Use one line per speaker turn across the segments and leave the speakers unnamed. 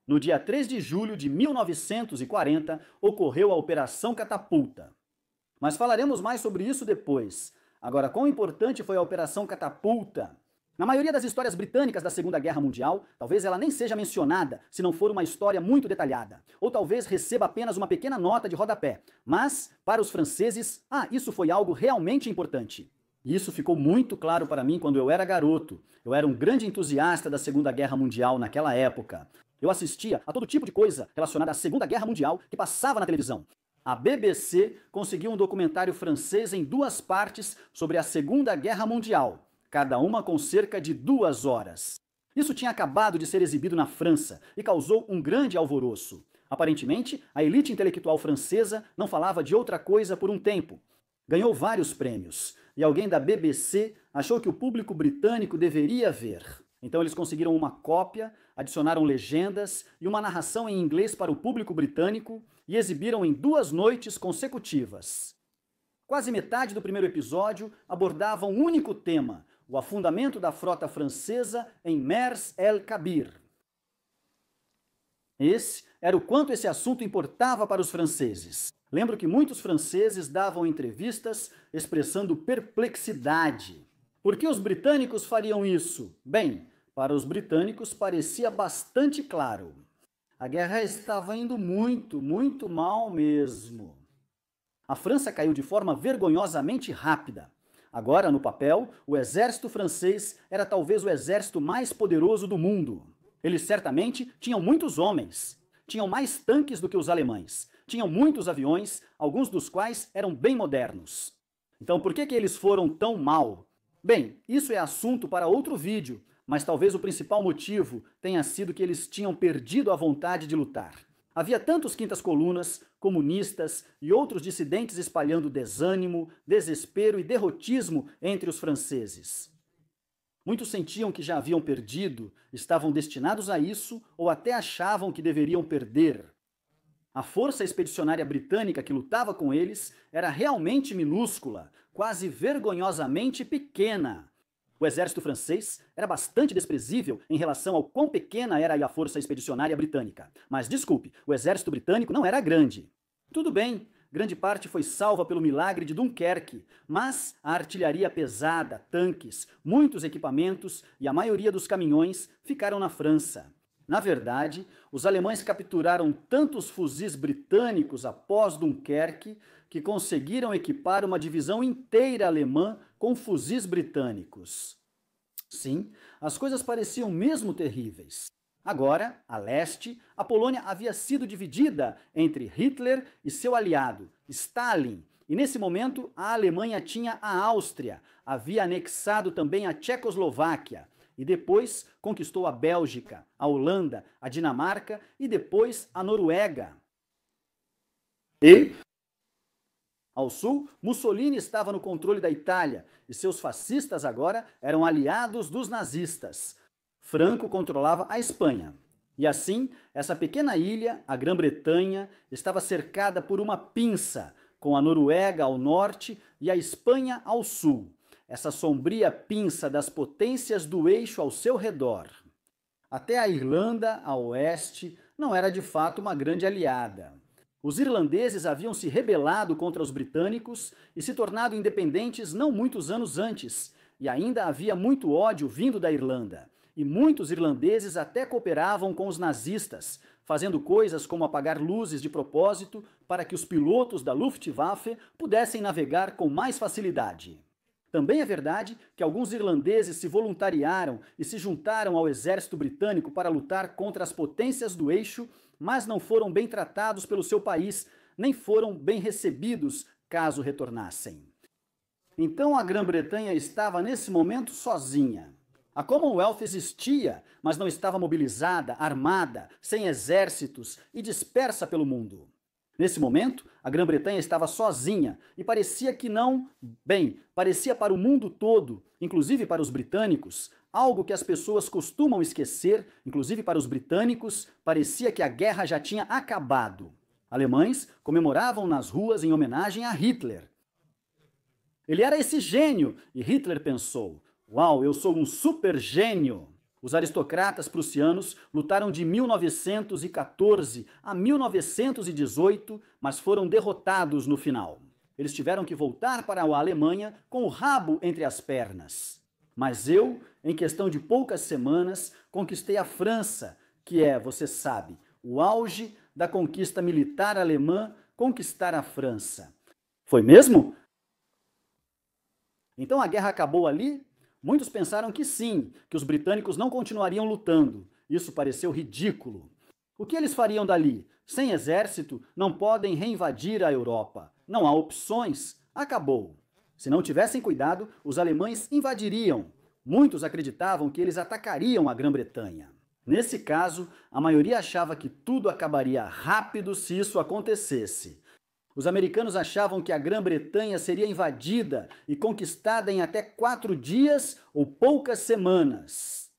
No dia 3 de julho de 1940, ocorreu a Operação Catapulta. Mas falaremos mais sobre isso depois. Agora, quão importante foi a Operação Catapulta? Na maioria das histórias britânicas da Segunda Guerra Mundial, talvez ela nem seja mencionada se não for uma história muito detalhada. Ou talvez receba apenas uma pequena nota de rodapé. Mas, para os franceses, isso foi algo realmente importante. E isso ficou muito claro para mim quando eu era garoto. Eu era um grande entusiasta da Segunda Guerra Mundial naquela época. Eu assistia a todo tipo de coisa relacionada à Segunda Guerra Mundial que passava na televisão. A BBC conseguiu um documentário francês em 2 partes sobre a Segunda Guerra Mundial, cada uma com cerca de 2 horas. Isso tinha acabado de ser exibido na França e causou um grande alvoroço. Aparentemente, a elite intelectual francesa não falava de outra coisa por um tempo. Ganhou vários prêmios, e alguém da BBC achou que o público britânico deveria ver. Então eles conseguiram uma cópia, adicionaram legendas e uma narração em inglês para o público britânico e exibiram em 2 noites consecutivas. Quase metade do primeiro episódio abordava um único tema, o afundamento da frota francesa em Mers el-Kabir. Esse era o quanto esse assunto importava para os franceses. Lembro que muitos franceses davam entrevistas expressando perplexidade. Por que os britânicos fariam isso? Bem, para os britânicos parecia bastante claro. A guerra estava indo muito mal mesmo. A França caiu de forma vergonhosamente rápida. Agora, no papel, o exército francês era talvez o exército mais poderoso do mundo. Eles certamente tinham muitos homens. Tinham mais tanques do que os alemães. Tinham muitos aviões, alguns dos quais eram bem modernos. Então, por que eles foram tão mal? Bem, isso é assunto para outro vídeo, mas talvez o principal motivo tenha sido que eles tinham perdido a vontade de lutar. Havia tantos quintas colunas, comunistas e outros dissidentes espalhando desânimo, desespero e derrotismo entre os franceses. Muitos sentiam que já haviam perdido, estavam destinados a isso ou até achavam que deveriam perder. A força expedicionária britânica que lutava com eles era realmente minúscula, quase vergonhosamente pequena. O exército francês era bastante desprezível em relação ao quão pequena era a força expedicionária britânica. Mas desculpe, o exército britânico não era grande. Tudo bem, grande parte foi salva pelo milagre de Dunkerque, mas a artilharia pesada, tanques, muitos equipamentos e a maioria dos caminhões ficaram na França. Na verdade, os alemães capturaram tantos fuzis britânicos após Dunkerque que conseguiram equipar uma divisão inteira alemã com fuzis britânicos. Sim, as coisas pareciam mesmo terríveis. Agora, a leste, a Polônia havia sido dividida entre Hitler e seu aliado, Stalin, e nesse momento a Alemanha tinha a Áustria, havia anexado também a Tchecoslováquia, e depois conquistou a Bélgica, a Holanda, a Dinamarca e depois a Noruega. E, ao sul, Mussolini estava no controle da Itália e seus fascistas agora eram aliados dos nazistas. Franco controlava a Espanha. E assim, essa pequena ilha, a Grã-Bretanha, estava cercada por uma pinça, com a Noruega ao norte e a Espanha ao sul. Essa sombria pinça das potências do eixo ao seu redor. Até a Irlanda, a oeste, não era de fato uma grande aliada. Os irlandeses haviam se rebelado contra os britânicos e se tornado independentes não muitos anos antes, e ainda havia muito ódio vindo da Irlanda. E muitos irlandeses até cooperavam com os nazistas, fazendo coisas como apagar luzes de propósito para que os pilotos da Luftwaffe pudessem navegar com mais facilidade. Também é verdade que alguns irlandeses se voluntariaram e se juntaram ao exército britânico para lutar contra as potências do eixo, mas não foram bem tratados pelo seu país, nem foram bem recebidos caso retornassem. Então a Grã-Bretanha estava nesse momento sozinha. A Commonwealth existia, mas não estava mobilizada, armada, sem exércitos e dispersa pelo mundo. Nesse momento, a Grã-Bretanha estava sozinha e parecia que não... Bem, parecia para o mundo todo, inclusive para os britânicos, algo que as pessoas costumam esquecer, inclusive para os britânicos, parecia que a guerra já tinha acabado. Alemães comemoravam nas ruas em homenagem a Hitler. Ele era esse gênio, e Hitler pensou, uau, eu sou um super gênio. Os aristocratas prussianos lutaram de 1914 a 1918, mas foram derrotados no final. Eles tiveram que voltar para a Alemanha com o rabo entre as pernas. Mas eu, em questão de poucas semanas, conquistei a França, que é, você sabe, o auge da conquista militar alemã, conquistar a França. Foi mesmo? Então a guerra acabou ali? Muitos pensaram que sim, que os britânicos não continuariam lutando. Isso pareceu ridículo. O que eles fariam dali? Sem exército, não podem reinvadir a Europa. Não há opções. Acabou. Se não tivessem cuidado, os alemães invadiriam. Muitos acreditavam que eles atacariam a Grã-Bretanha. Nesse caso, a maioria achava que tudo acabaria rápido se isso acontecesse. Os americanos achavam que a Grã-Bretanha seria invadida e conquistada em até 4 dias ou poucas semanas.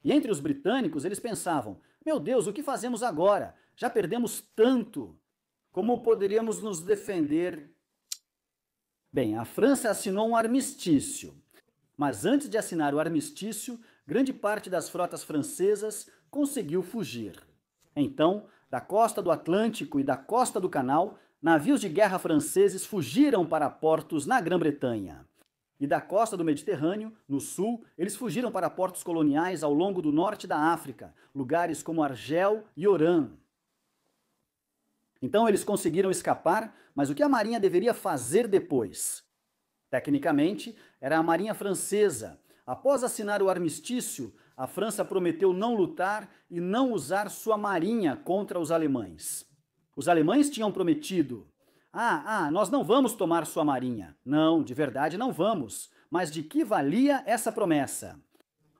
E entre os britânicos, eles pensavam: meu Deus, o que fazemos agora? Já perdemos tanto. Como poderíamos nos defender? Bem, a França assinou um armistício. Mas antes de assinar o armistício, grande parte das frotas francesas conseguiu fugir. Então, da costa do Atlântico e da costa do Canal, navios de guerra franceses fugiram para portos na Grã-Bretanha. E da costa do Mediterrâneo, no sul, eles fugiram para portos coloniais ao longo do norte da África, lugares como Argel e Orã. Então eles conseguiram escapar, mas o que a marinha deveria fazer depois? Tecnicamente, era a marinha francesa. Após assinar o armistício, a França prometeu não lutar e não usar sua marinha contra os alemães. Os alemães tinham prometido: nós não vamos tomar sua marinha. Não, de verdade não vamos. Mas de que valia essa promessa?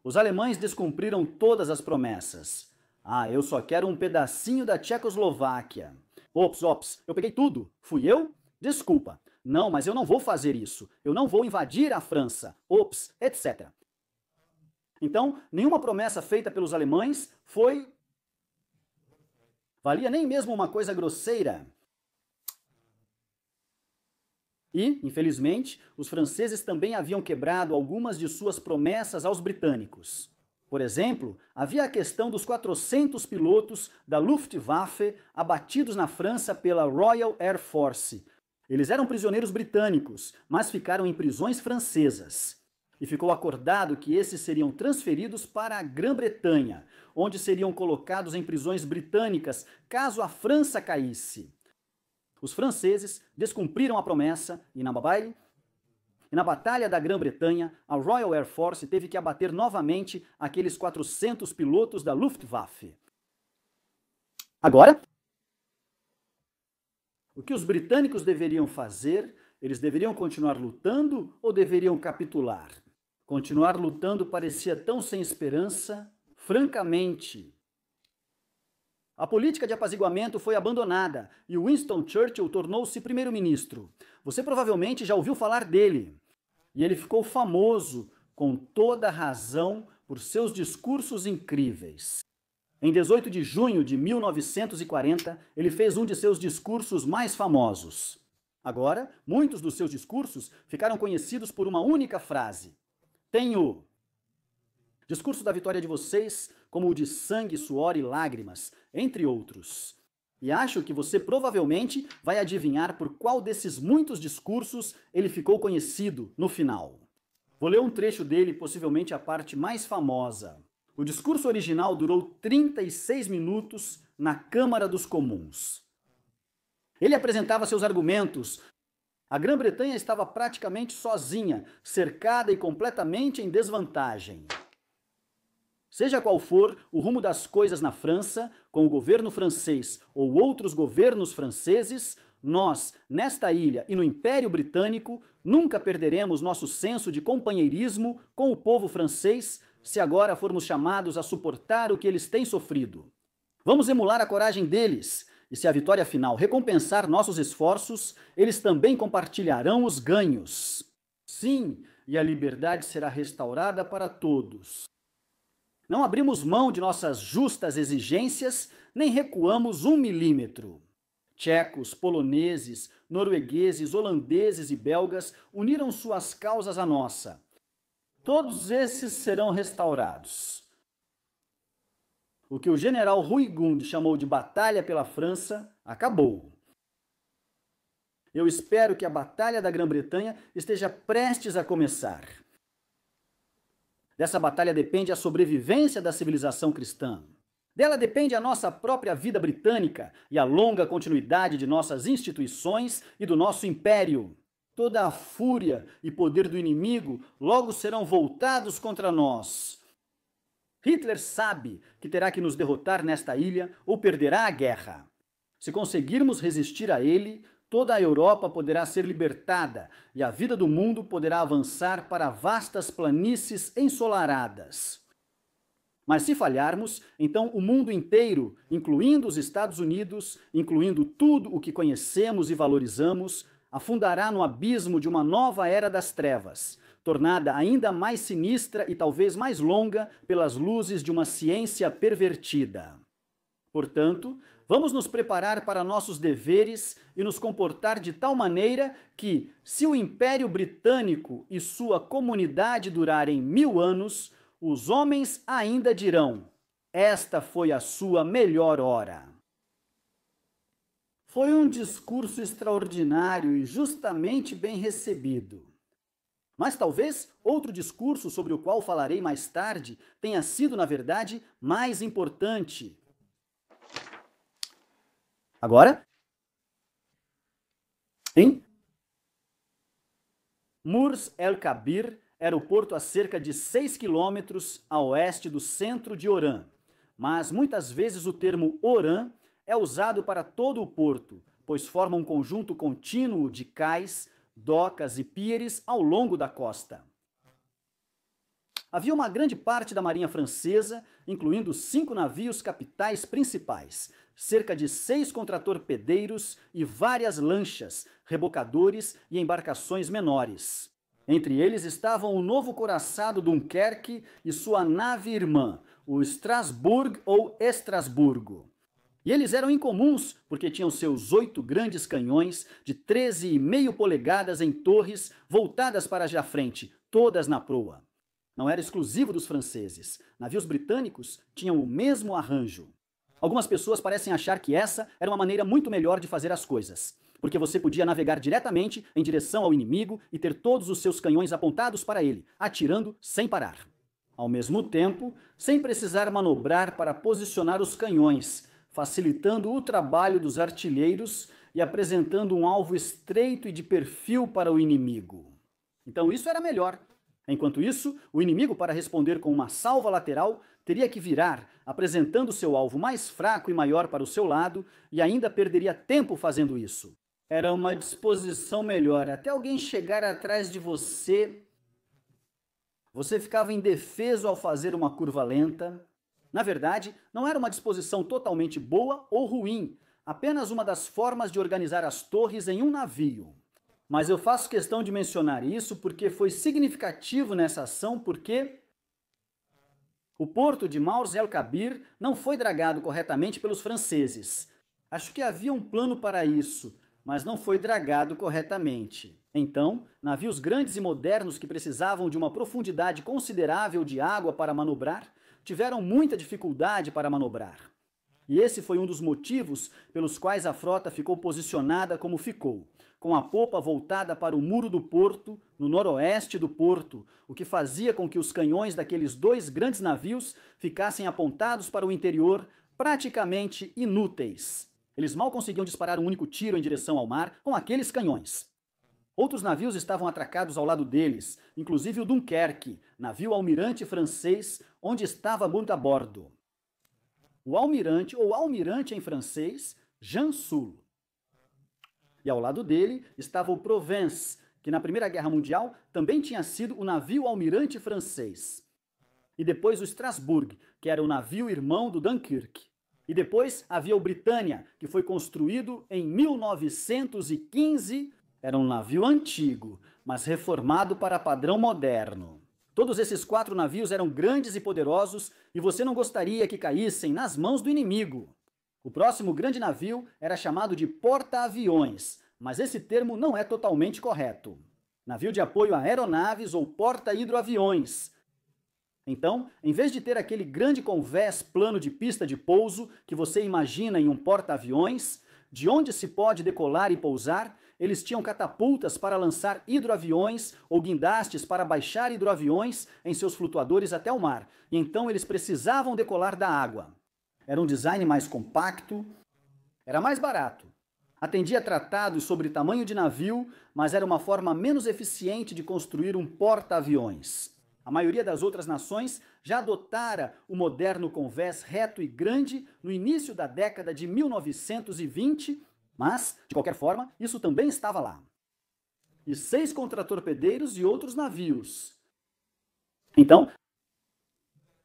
Os alemães descumpriram todas as promessas. Eu só quero um pedacinho da Tchecoslováquia. Ops, eu peguei tudo. Fui eu? Desculpa. Não, mas eu não vou fazer isso. Eu não vou invadir a França. Ops, etc. Então, nenhuma promessa feita pelos alemães valia nem mesmo uma coisa grosseira. E, infelizmente, os franceses também haviam quebrado algumas de suas promessas aos britânicos. Por exemplo, havia a questão dos 400 pilotos da Luftwaffe abatidos na França pela Royal Air Force. Eles eram prisioneiros britânicos, mas ficaram em prisões francesas. E ficou acordado que esses seriam transferidos para a Grã-Bretanha, onde seriam colocados em prisões britânicas caso a França caísse. Os franceses descumpriram a promessa e na Batalha da Grã-Bretanha, a Royal Air Force teve que abater novamente aqueles 400 pilotos da Luftwaffe. Agora, o que os britânicos deveriam fazer? Eles deveriam continuar lutando ou deveriam capitular? Continuar lutando parecia tão sem esperança. Francamente, a política de apaziguamento foi abandonada e Winston Churchill tornou-se primeiro-ministro. Você provavelmente já ouviu falar dele. E ele ficou famoso, com toda razão, por seus discursos incríveis. Em 18 de junho de 1940, ele fez um de seus discursos mais famosos. Agora, muitos dos seus discursos ficaram conhecidos por uma única frase: tenho. Discurso da vitória de vocês, como o de sangue, suor e lágrimas, entre outros. E acho que você provavelmente vai adivinhar por qual desses muitos discursos ele ficou conhecido no final. Vou ler um trecho dele, possivelmente a parte mais famosa. O discurso original durou 36 minutos na Câmara dos Comuns. Ele apresentava seus argumentos. A Grã-Bretanha estava praticamente sozinha, cercada e completamente em desvantagem. Seja qual for o rumo das coisas na França, com o governo francês ou outros governos franceses, nós, nesta ilha e no Império Britânico, nunca perderemos nosso senso de companheirismo com o povo francês, se agora formos chamados a suportar o que eles têm sofrido. Vamos emular a coragem deles, e se a vitória final recompensar nossos esforços, eles também compartilharão os ganhos. Sim, e a liberdade será restaurada para todos. Não abrimos mão de nossas justas exigências, nem recuamos 1 milímetro. Tchecos, poloneses, noruegueses, holandeses e belgas uniram suas causas à nossa. Todos esses serão restaurados. O que o general Ruygun chamou de Batalha pela França acabou. Eu espero que a Batalha da Grã-Bretanha esteja prestes a começar. Dessa batalha depende a sobrevivência da civilização cristã. Dela depende a nossa própria vida britânica e a longa continuidade de nossas instituições e do nosso império. Toda a fúria e poder do inimigo logo serão voltados contra nós. Hitler sabe que terá que nos derrotar nesta ilha ou perderá a guerra. Se conseguirmos resistir a ele, toda a Europa poderá ser libertada e a vida do mundo poderá avançar para vastas planícies ensolaradas. Mas se falharmos, então o mundo inteiro, incluindo os Estados Unidos, incluindo tudo o que conhecemos e valorizamos, afundará no abismo de uma nova era das trevas, tornada ainda mais sinistra e talvez mais longa pelas luzes de uma ciência pervertida. Portanto, vamos nos preparar para nossos deveres e nos comportar de tal maneira que, se o Império Britânico e sua comunidade durarem 1000 anos, os homens ainda dirão: esta foi a sua melhor hora. Foi um discurso extraordinário e justamente bem recebido. Mas talvez outro discurso sobre o qual falarei mais tarde tenha sido, na verdade, mais importante. Agora, em Murs el-Kabir era o porto a cerca de 6 quilômetros a oeste do centro de Orã, mas muitas vezes o termo Orã é usado para todo o porto, pois forma um conjunto contínuo de cais, docas e píeres ao longo da costa. Havia uma grande parte da marinha francesa, incluindo 5 navios capitais principais, cerca de 6 contratorpedeiros e várias lanchas, rebocadores e embarcações menores. Entre eles estavam o novo couraçado Dunkerque e sua nave irmã, o Strasbourg ou Estrasburgo. E eles eram incomuns porque tinham seus 8 grandes canhões de 13,5 polegadas em torres voltadas para a frente, todas na proa. Não era exclusivo dos franceses. Navios britânicos tinham o mesmo arranjo. Algumas pessoas parecem achar que essa era uma maneira muito melhor de fazer as coisas, porque você podia navegar diretamente em direção ao inimigo e ter todos os seus canhões apontados para ele, atirando sem parar. Ao mesmo tempo, sem precisar manobrar para posicionar os canhões, facilitando o trabalho dos artilheiros e apresentando um alvo estreito e de perfil para o inimigo. Então isso era melhor. Enquanto isso, o inimigo, para responder com uma salva lateral, teria que virar, apresentando seu alvo mais fraco e maior para o seu lado, e ainda perderia tempo fazendo isso. Era uma disposição melhor. Até alguém chegar atrás de você, você ficava indefeso ao fazer uma curva lenta. Na verdade, não era uma disposição totalmente boa ou ruim, apenas uma das formas de organizar as torres em um navio. Mas eu faço questão de mencionar isso porque foi significativo nessa ação, porque o porto de Mars el-Kabir não foi dragado corretamente pelos franceses. Acho que havia um plano para isso, mas não foi dragado corretamente. Então, navios grandes e modernos que precisavam de uma profundidade considerável de água para manobrar, tiveram muita dificuldade para manobrar. E esse foi um dos motivos pelos quais a frota ficou posicionada como ficou, com a popa voltada para o muro do porto, no noroeste do porto, o que fazia com que os canhões daqueles 2 grandes navios ficassem apontados para o interior, praticamente inúteis. Eles mal conseguiam disparar um único tiro em direção ao mar com aqueles canhões. Outros navios estavam atracados ao lado deles, inclusive o Dunkerque, navio almirante francês, onde estava muito a bordo. O almirante, ou almirante em francês, Jean Soult. E ao lado dele estava o Provence, que na Primeira Guerra Mundial também tinha sido o navio almirante francês. E depois o Strasbourg, que era o navio irmão do Dunkirk. E depois havia o Britannia, que foi construído em 1915. Era um navio antigo, mas reformado para padrão moderno. Todos esses 4 navios eram grandes e poderosos e você não gostaria que caíssem nas mãos do inimigo. O próximo grande navio era chamado de porta-aviões, mas esse termo não é totalmente correto. navio de apoio a aeronaves ou porta-hidroaviões. Então, em vez de ter aquele grande convés plano de pista de pouso que você imagina em um porta-aviões, de onde se pode decolar e pousar, eles tinham catapultas para lançar hidroaviões ou guindastes para baixar hidroaviões em seus flutuadores até o mar. E então eles precisavam decolar da água. Era um design mais compacto, era mais barato. Atendia tratados sobre tamanho de navio, mas era uma forma menos eficiente de construir um porta-aviões. A maioria das outras nações já adotara o moderno convés reto e grande no início da década de 1920, mas, de qualquer forma, isso também estava lá. E 6 contratorpedeiros e outros navios. Então,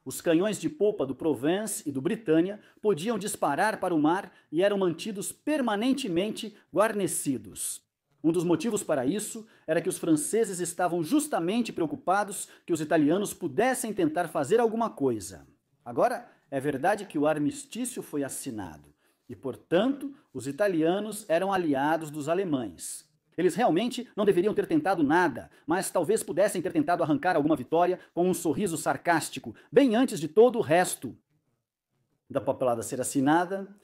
os canhões de popa do Provence e do Britannia podiam disparar para o mar e eram mantidos permanentemente guarnecidos. Um dos motivos para isso era que os franceses estavam justamente preocupados que os italianos pudessem tentar fazer alguma coisa. Agora, é verdade que o armistício foi assinado e, portanto, os italianos eram aliados dos alemães. Eles realmente não deveriam ter tentado nada, mas talvez pudessem ter tentado arrancar alguma vitória com um sorriso sarcástico, bem antes de todo o resto da papelada ser assinada.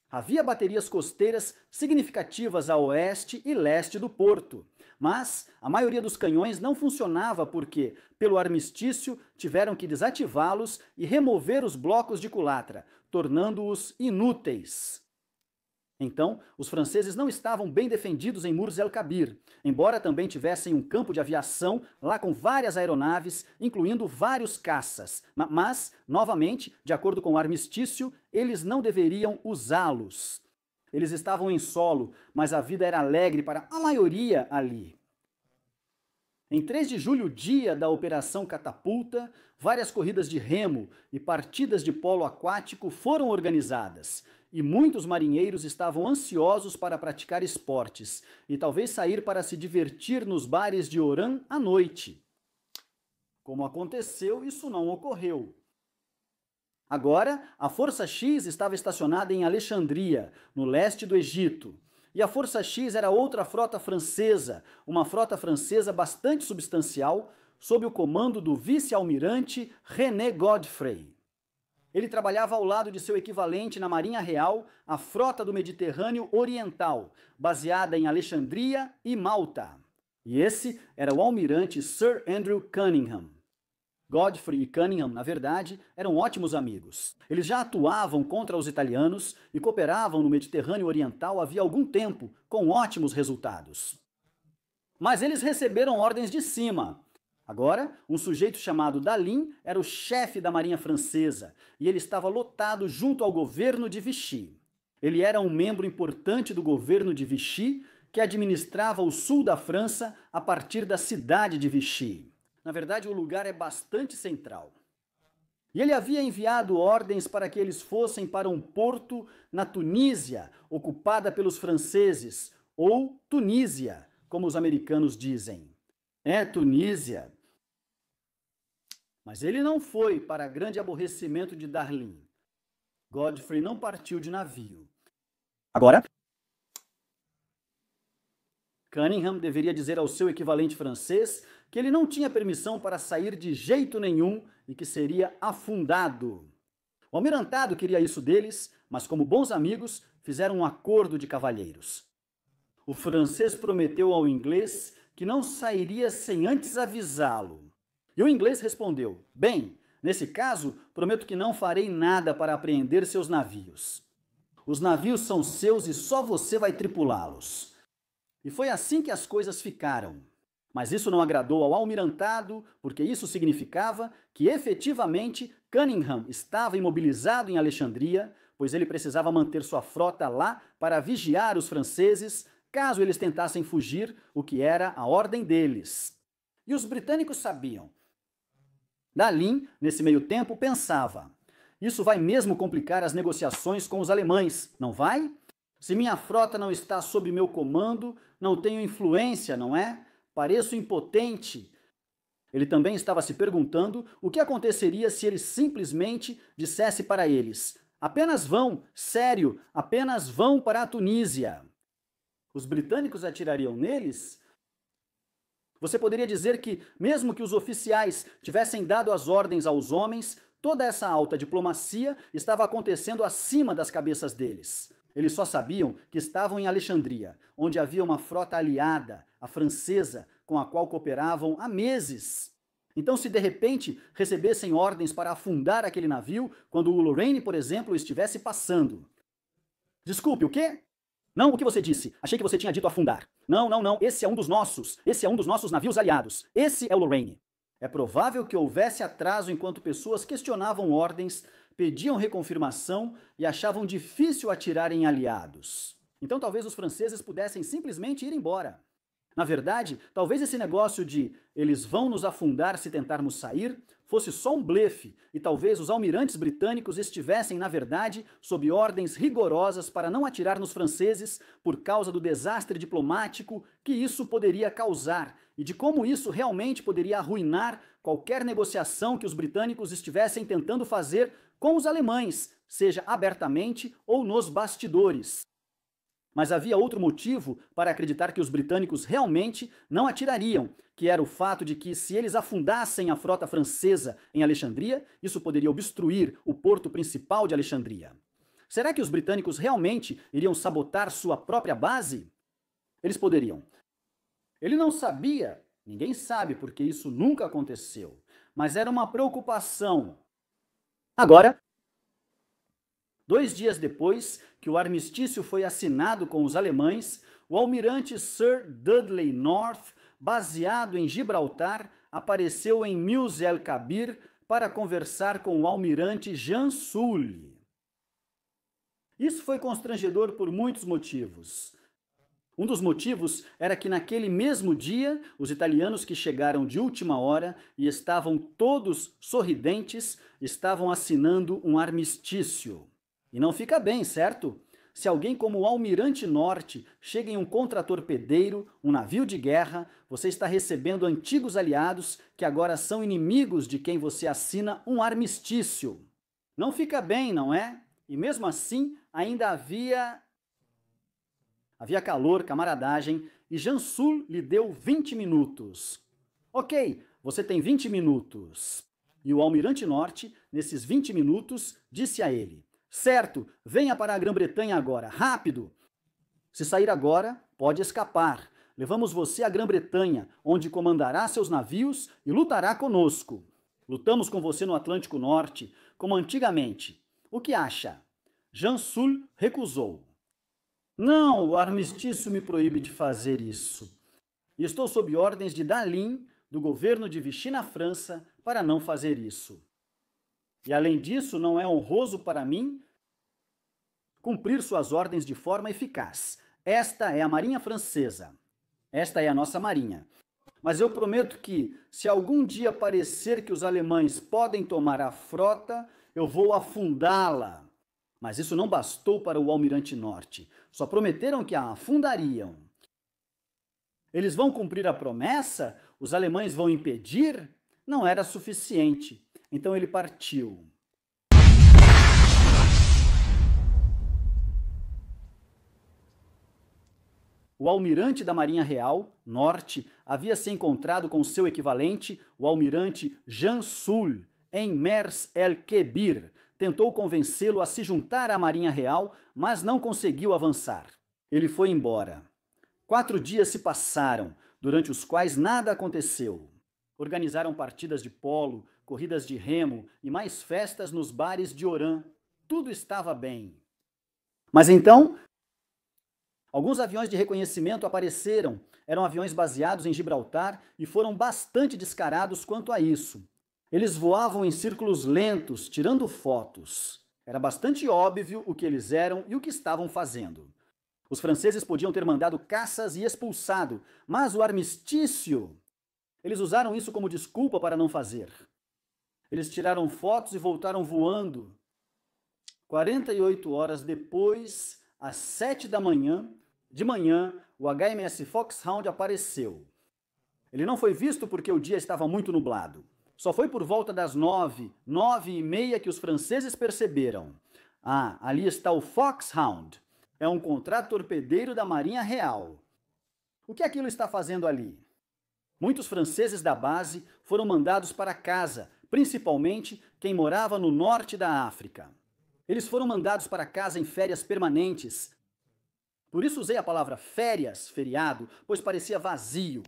Havia baterias costeiras significativas a oeste e leste do porto, mas a maioria dos canhões não funcionava porque, pelo armistício, tiveram que desativá-los e remover os blocos de culatra, tornando-os inúteis. Então, os franceses não estavam bem defendidos em Murs el-Kabir, embora também tivessem um campo de aviação lá com várias aeronaves, incluindo vários caças. Mas, novamente, de acordo com o armistício, eles não deveriam usá-los. Eles estavam em solo, mas a vida era alegre para a maioria ali. Em 3 de julho, dia da Operação Catapulta, várias corridas de remo e partidas de polo aquático foram organizadas. E muitos marinheiros estavam ansiosos para praticar esportes e talvez sair para se divertir nos bares de Oran à noite. Como aconteceu, isso não ocorreu. Agora, a Força X estava estacionada em Alexandria, no leste do Egito. E a Força X era outra frota francesa, uma frota francesa bastante substancial, sob o comando do vice-almirante René Godfrey. Ele trabalhava ao lado de seu equivalente na Marinha Real, a Frota do Mediterrâneo Oriental, baseada em Alexandria e Malta. E esse era o almirante Sir Andrew Cunningham. Godfrey e Cunningham, na verdade, eram ótimos amigos. Eles já atuavam contra os italianos e cooperavam no Mediterrâneo Oriental havia algum tempo, com ótimos resultados. Mas eles receberam ordens de cima. Agora, um sujeito chamado Dalin era o chefe da marinha francesa e ele estava lotado junto ao governo de Vichy. Ele era um membro importante do governo de Vichy que administrava o sul da França a partir da cidade de Vichy. Na verdade, o lugar é bastante central. E ele havia enviado ordens para que eles fossem para um porto na Tunísia, ocupada pelos franceses, ou Tunísia, como os americanos dizem. É Tunísia. Mas ele não foi, para grande aborrecimento de Darlin. Godfrey não partiu de navio. Agora, Cunningham deveria dizer ao seu equivalente francês que ele não tinha permissão para sair de jeito nenhum e que seria afundado. O almirantado queria isso deles, mas como bons amigos, fizeram um acordo de cavalheiros. O francês prometeu ao inglês que não sairia sem antes avisá-lo. E o inglês respondeu: bem, nesse caso, prometo que não farei nada para apreender seus navios. Os navios são seus e só você vai tripulá-los. E foi assim que as coisas ficaram. Mas isso não agradou ao almirantado, porque isso significava que efetivamente Cunningham estava imobilizado em Alexandria, pois ele precisava manter sua frota lá para vigiar os franceses, caso eles tentassem fugir, o que era a ordem deles. E os britânicos sabiam. Dalin, nesse meio tempo, pensava: isso vai mesmo complicar as negociações com os alemães, não vai? Se minha frota não está sob meu comando, não tenho influência, não é? Pareço impotente. Ele também estava se perguntando o que aconteceria se ele simplesmente dissesse para eles: apenas vão, sério, apenas vão para a Tunísia. Os britânicos atirariam neles? Você poderia dizer que, mesmo que os oficiais tivessem dado as ordens aos homens, toda essa alta diplomacia estava acontecendo acima das cabeças deles. Eles só sabiam que estavam em Alexandria, onde havia uma frota aliada, a francesa, com a qual cooperavam há meses. Então, se de repente recebessem ordens para afundar aquele navio, quando o Lorraine, por exemplo, estivesse passando. Desculpe, o quê? Não, o que você disse? Achei que você tinha dito afundar. Não, não, não, esse é um dos nossos. Esse é um dos nossos navios aliados. Esse é o Lorraine. É provável que houvesse atraso enquanto pessoas questionavam ordens, pediam reconfirmação e achavam difícil atirar em aliados. Então talvez os franceses pudessem simplesmente ir embora. Na verdade, talvez esse negócio de eles vão nos afundar se tentarmos sair fosse só um blefe e talvez os almirantes britânicos estivessem, na verdade, sob ordens rigorosas para não atirar nos franceses por causa do desastre diplomático que isso poderia causar e de como isso realmente poderia arruinar qualquer negociação que os britânicos estivessem tentando fazer com os alemães, seja abertamente ou nos bastidores. Mas havia outro motivo para acreditar que os britânicos realmente não atirariam, que era o fato de que, se eles afundassem a frota francesa em Alexandria, isso poderia obstruir o porto principal de Alexandria. Será que os britânicos realmente iriam sabotar sua própria base? Eles poderiam. Ele não sabia, ninguém sabe porque isso nunca aconteceu, mas era uma preocupação. Agora, 2 dias depois que o armistício foi assinado com os alemães, o almirante Sir Dudley North, baseado em Gibraltar, apareceu em Meuse el Kabir para conversar com o almirante Jean Sully. Isso foi constrangedor por muitos motivos. Um dos motivos era que naquele mesmo dia, os italianos que chegaram de última hora e estavam todos sorridentes, estavam assinando um armistício. E não fica bem, certo? Se alguém como o Almirante Norte chega em um contratorpedeiro, um navio de guerra, você está recebendo antigos aliados que agora são inimigos de quem você assina um armistício. Não fica bem, não é? E mesmo assim, ainda havia calor, camaradagem, e Jansul lhe deu 20 minutos. Ok, você tem 20 minutos. E o Almirante Norte, nesses 20 minutos, disse a ele: certo, venha para a Grã-Bretanha agora, rápido! Se sair agora, pode escapar. Levamos você à Grã-Bretanha, onde comandará seus navios e lutará conosco. Lutamos com você no Atlântico Norte, como antigamente. O que acha? Jansul recusou. Não, o armistício me proíbe de fazer isso. E estou sob ordens de Dalin, do governo de Vichy na França, para não fazer isso. E além disso, não é honroso para mim cumprir suas ordens de forma eficaz. Esta é a Marinha Francesa. Esta é a nossa Marinha. Mas eu prometo que, se algum dia parecer que os alemães podem tomar a frota, eu vou afundá-la. Mas isso não bastou para o Almirante Norte. Só prometeram que a afundariam. Eles vão cumprir a promessa? Os alemães vão impedir? Não era suficiente. Então ele partiu. O almirante da Marinha Real, Norte, havia se encontrado com seu equivalente, o almirante Jean Sul, em Mers el-Kebir. Tentou convencê-lo a se juntar à Marinha Real, mas não conseguiu avançar. Ele foi embora. 4 dias se passaram, durante os quais nada aconteceu. Organizaram partidas de polo, corridas de remo e mais festas nos bares de Oran. Tudo estava bem. Mas então, alguns aviões de reconhecimento apareceram. Eram aviões baseados em Gibraltar e foram bastante descarados quanto a isso. Eles voavam em círculos lentos, tirando fotos. Era bastante óbvio o que eles eram e o que estavam fazendo. Os franceses podiam ter mandado caças e expulsado, mas o armistício... Eles usaram isso como desculpa para não fazer. Eles tiraram fotos e voltaram voando. 48 horas depois, às 7 da manhã, o HMS Foxhound apareceu. Ele não foi visto porque o dia estava muito nublado. Só foi por volta das 9h30 que os franceses perceberam. Ah, ali está o Foxhound. É um contratorpedeiro da Marinha Real. O que aquilo está fazendo ali? Muitos franceses da base foram mandados para casa, principalmente quem morava no norte da África. Eles foram mandados para casa em férias permanentes. Por isso usei a palavra férias, feriado, pois parecia vazio.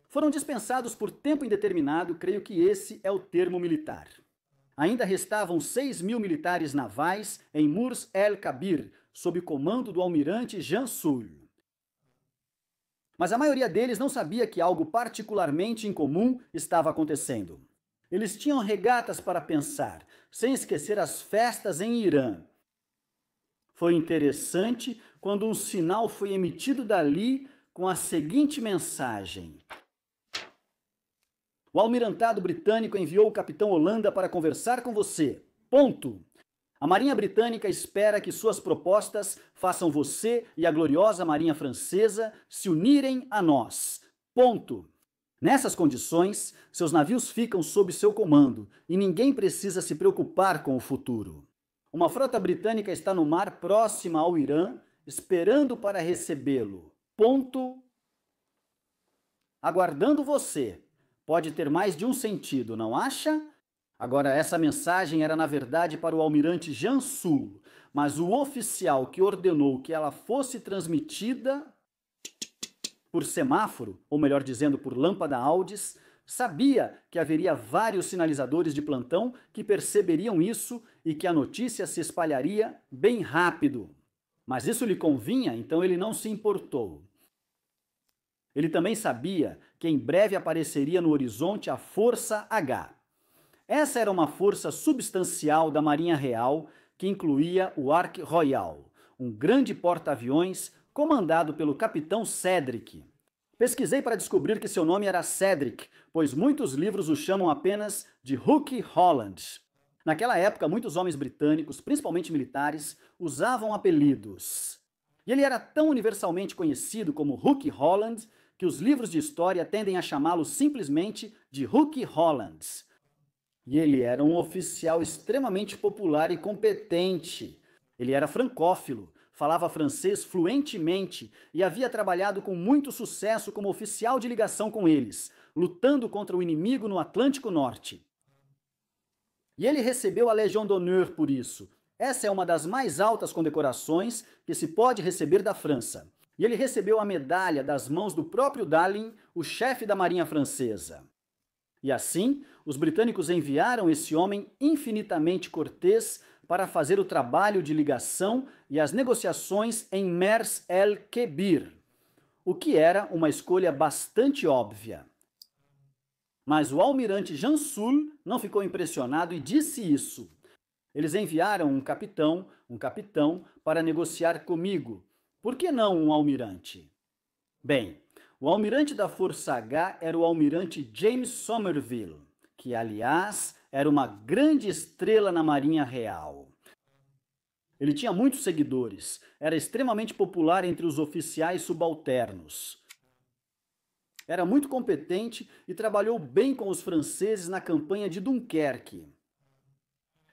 Foram dispensados por tempo indeterminado, creio que esse é o termo militar. Ainda restavam 6.000 militares navais em Murs el-Kabir, sob o comando do almirante Jean Soult. Mas a maioria deles não sabia que algo particularmente incomum estava acontecendo. Eles tinham regatas para pensar, sem esquecer as festas em Irã. Foi interessante quando um sinal foi emitido dali com a seguinte mensagem: o almirantado britânico enviou o capitão Holanda para conversar com você. Ponto. A Marinha Britânica espera que suas propostas façam você e a gloriosa Marinha Francesa se unirem a nós. Ponto. Nessas condições, seus navios ficam sob seu comando e ninguém precisa se preocupar com o futuro. Uma frota britânica está no mar próxima ao Irã, esperando para recebê-lo. Ponto. Aguardando você. Pode ter mais de um sentido, não acha? Agora, essa mensagem era na verdade para o almirante Jean Soult, mas o oficial que ordenou que ela fosse transmitida por semáforo, ou melhor dizendo, por lâmpada Audis, sabia que haveria vários sinalizadores de plantão que perceberiam isso e que a notícia se espalharia bem rápido. Mas isso lhe convinha, então ele não se importou. Ele também sabia que em breve apareceria no horizonte a Força H. Essa era uma força substancial da Marinha Real que incluía o Ark Royal, um grande porta-aviões comandado pelo capitão Cedric. Pesquisei para descobrir que seu nome era Cedric, pois muitos livros o chamam apenas de Hook Holland. Naquela época, muitos homens britânicos, principalmente militares, usavam apelidos. E ele era tão universalmente conhecido como Hook Holland que os livros de história tendem a chamá-lo simplesmente de Hook Holland. E ele era um oficial extremamente popular e competente. Ele era francófilo, falava francês fluentemente e havia trabalhado com muito sucesso como oficial de ligação com eles, lutando contra o inimigo no Atlântico Norte. E ele recebeu a Légion d'honneur por isso. Essa é uma das mais altas condecorações que se pode receber da França. E ele recebeu a medalha das mãos do próprio Dallin, o chefe da Marinha Francesa. E assim, os britânicos enviaram esse homem infinitamente cortês para fazer o trabalho de ligação e as negociações em Mers el-Kebir, o que era uma escolha bastante óbvia. Mas o almirante Jean Soult não ficou impressionado e disse isso. Eles enviaram um capitão para negociar comigo. Por que não um almirante? Bem, o almirante da Força H era o almirante James Somerville, que, aliás, era uma grande estrela na Marinha Real. Ele tinha muitos seguidores, era extremamente popular entre os oficiais subalternos. Era muito competente e trabalhou bem com os franceses na campanha de Dunkerque.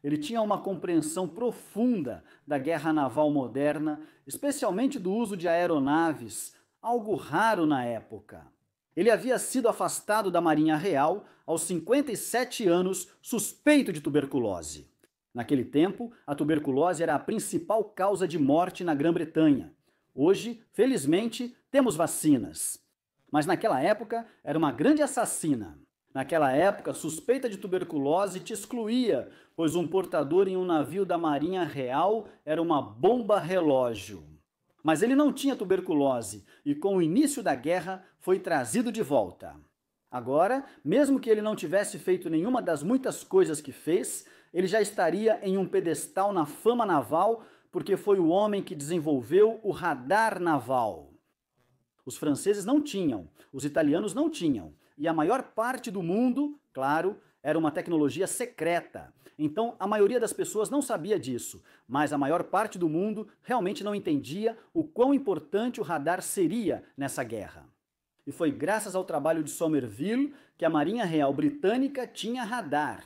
Ele tinha uma compreensão profunda da guerra naval moderna, especialmente do uso de aeronaves, algo raro na época. Ele havia sido afastado da Marinha Real aos 57 anos, suspeito de tuberculose. Naquele tempo, a tuberculose era a principal causa de morte na Grã-Bretanha. Hoje, felizmente, temos vacinas. Mas naquela época, era uma grande assassina. Naquela época, suspeita de tuberculose te excluía, pois um portador em um navio da Marinha Real era uma bomba relógio. Mas ele não tinha tuberculose e com o início da guerra foi trazido de volta. Agora, mesmo que ele não tivesse feito nenhuma das muitas coisas que fez, ele já estaria em um pedestal na fama naval porque foi o homem que desenvolveu o radar naval. Os franceses não tinham, os italianos não tinham, e a maior parte do mundo, claro, era uma tecnologia secreta. Então, a maioria das pessoas não sabia disso, mas a maior parte do mundo realmente não entendia o quão importante o radar seria nessa guerra. E foi graças ao trabalho de Somerville que a Marinha Real Britânica tinha radar.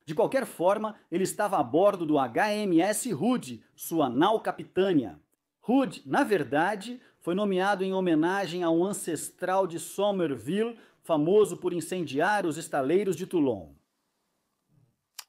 De qualquer forma, ele estava a bordo do HMS Hood, sua nau capitânia. Hood, na verdade, foi nomeado em homenagem a um ancestral de Somerville, famoso por incendiar os estaleiros de Toulon.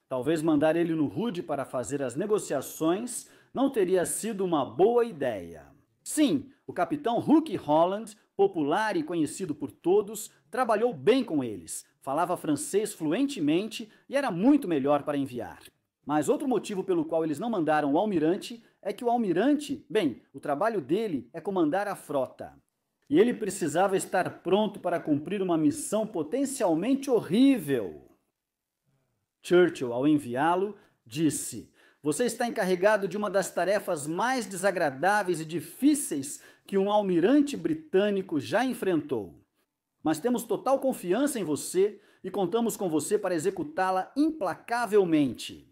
Talvez mandar ele no Hood para fazer as negociações não teria sido uma boa ideia. Sim, o capitão Hook Holland, popular e conhecido por todos, trabalhou bem com eles, falava francês fluentemente e era muito melhor para enviar. Mas outro motivo pelo qual eles não mandaram o almirante é que o almirante, bem, o trabalho dele é comandar a frota. E ele precisava estar pronto para cumprir uma missão potencialmente horrível. Churchill, ao enviá-lo, disse: "Você está encarregado de uma das tarefas mais desagradáveis e difíceis que um almirante britânico já enfrentou. Mas temos total confiança em você e contamos com você para executá-la implacavelmente."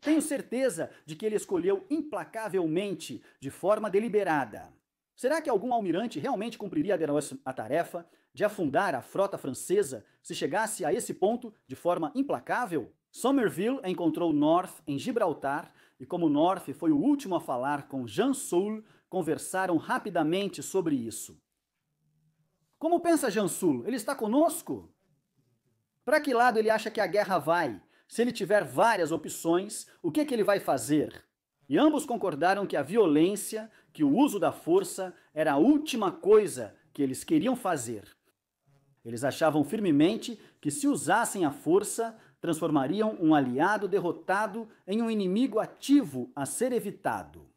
Tenho certeza de que ele escolheu implacavelmente de forma deliberada. Será que algum almirante realmente cumpriria a tarefa de afundar a frota francesa se chegasse a esse ponto de forma implacável? Somerville encontrou North em Gibraltar e, como North foi o último a falar com Jansul, conversaram rapidamente sobre isso. Como pensa Jansul? Ele está conosco? Para que lado ele acha que a guerra vai? Se ele tiver várias opções, o que ele vai fazer? E ambos concordaram que a violência, que o uso da força, era a última coisa que eles queriam fazer. Eles achavam firmemente que, se usassem a força, transformariam um aliado derrotado em um inimigo ativo a ser evitado.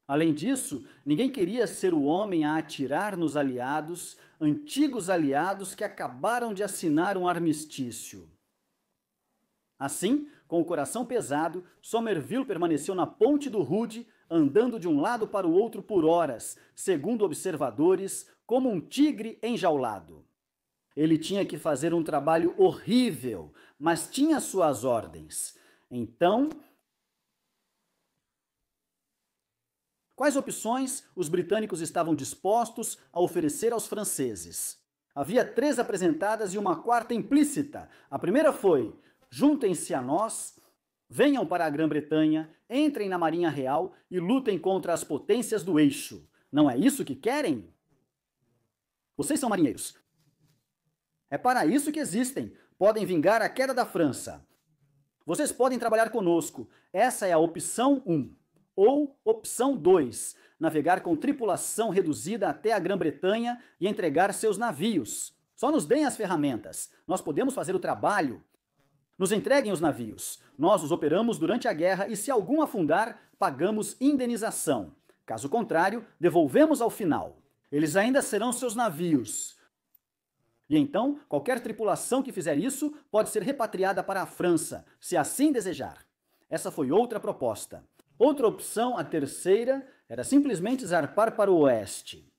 Além disso, ninguém queria ser o homem a atirar nos aliados, antigos aliados que acabaram de assinar um armistício. Assim, com o coração pesado, Somerville permaneceu na ponte do Hood, andando de um lado para o outro por horas, segundo observadores, como um tigre enjaulado. Ele tinha que fazer um trabalho horrível, mas tinha suas ordens. Então, quais opções os britânicos estavam dispostos a oferecer aos franceses? Havia 3 apresentadas e uma quarta implícita. A primeira foi: juntem-se a nós, venham para a Grã-Bretanha, entrem na Marinha Real e lutem contra as potências do eixo. Não é isso que querem? Vocês são marinheiros. É para isso que existem. Podem vingar a queda da França. Vocês podem trabalhar conosco. Essa é a opção 1. Ou opção 2, navegar com tripulação reduzida até a Grã-Bretanha e entregar seus navios. Só nos deem as ferramentas. Nós podemos fazer o trabalho. Nos entreguem os navios. Nós os operamos durante a guerra e, se algum afundar, pagamos indenização. Caso contrário, devolvemos ao final. Eles ainda serão seus navios. E então, qualquer tripulação que fizer isso pode ser repatriada para a França, se assim desejar. Essa foi outra proposta. Outra opção, a terceira, era simplesmente zarpar para o oeste.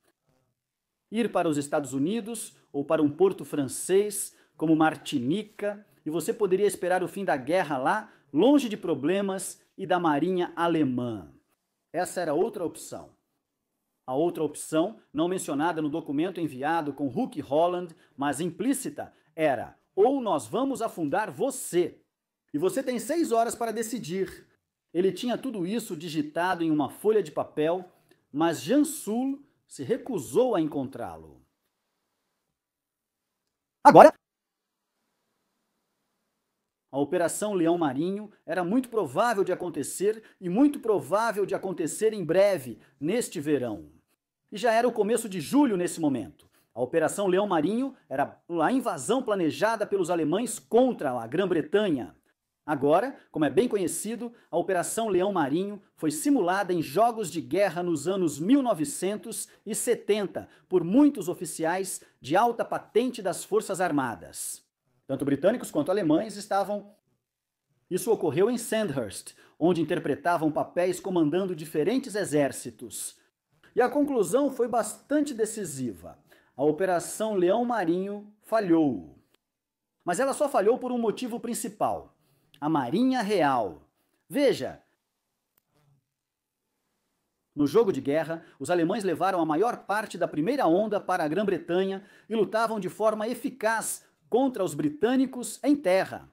Ir para os Estados Unidos ou para um porto francês, como Martinica, e você poderia esperar o fim da guerra lá, longe de problemas e da marinha alemã. Essa era outra opção. A outra opção, não mencionada no documento enviado com Hook Holland, mas implícita, era: ou nós vamos afundar você. E você tem 6 horas para decidir. Ele tinha tudo isso digitado em uma folha de papel, mas Jansul se recusou a encontrá-lo. Agora, a Operação Leão Marinho era muito provável de acontecer e muito provável de acontecer em breve, neste verão. E já era o começo de julho nesse momento. A Operação Leão Marinho era a invasão planejada pelos alemães contra a Grã-Bretanha. Agora, como é bem conhecido, a Operação Leão Marinho foi simulada em jogos de guerra nos anos 1970 por muitos oficiais de alta patente das Forças Armadas. Tanto britânicos quanto alemães estavam. Isso ocorreu em Sandhurst, onde interpretavam papéis comandando diferentes exércitos. E a conclusão foi bastante decisiva. A Operação Leão Marinho falhou. Mas ela só falhou por um motivo principal: a Marinha Real. Veja, no jogo de guerra, os alemães levaram a maior parte da primeira onda para a Grã-Bretanha e lutavam de forma eficaz contra os britânicos em terra.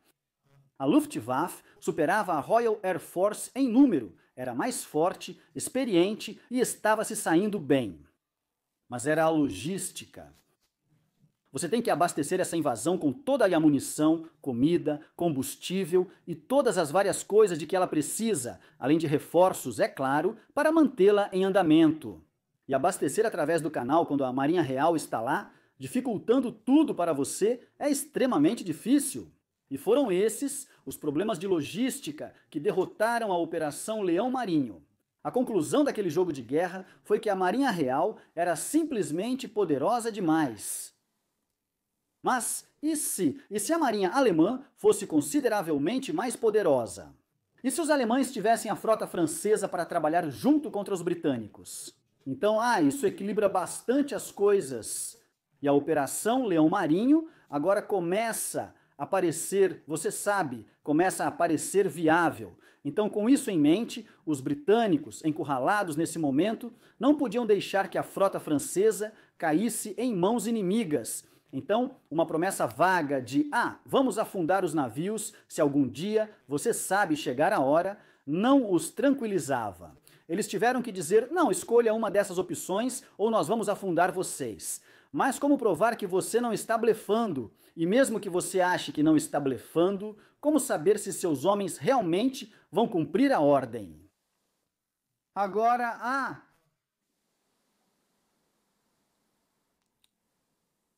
A Luftwaffe superava a Royal Air Force em número, era mais forte, experiente e estava se saindo bem. mas era a logística. Você tem que abastecer essa invasão com toda a munição, comida, combustível e todas as várias coisas de que ela precisa, além de reforços, é claro, para mantê-la em andamento. E abastecer através do canal quando a Marinha Real está lá, dificultando tudo para você, é extremamente difícil. E foram esses os problemas de logística que derrotaram a Operação Leão Marinho. A conclusão daquele jogo de guerra foi que a Marinha Real era simplesmente poderosa demais. Mas e se a marinha alemã fosse consideravelmente mais poderosa? E se os alemães tivessem a frota francesa para trabalhar junto contra os britânicos? Então, isso equilibra bastante as coisas. E a Operação Leão Marinho agora começa a aparecer, você sabe, começa a parecer viável. Então, com isso em mente, os britânicos, encurralados nesse momento, não podiam deixar que a frota francesa caísse em mãos inimigas. Então, uma promessa vaga de, vamos afundar os navios se algum dia, você sabe, chegar a hora, não os tranquilizava. Eles tiveram que dizer, não, escolha uma dessas opções ou nós vamos afundar vocês. Mas como provar que você não está blefando? E mesmo que você ache que não está blefando, como saber se seus homens realmente vão cumprir a ordem? Agora,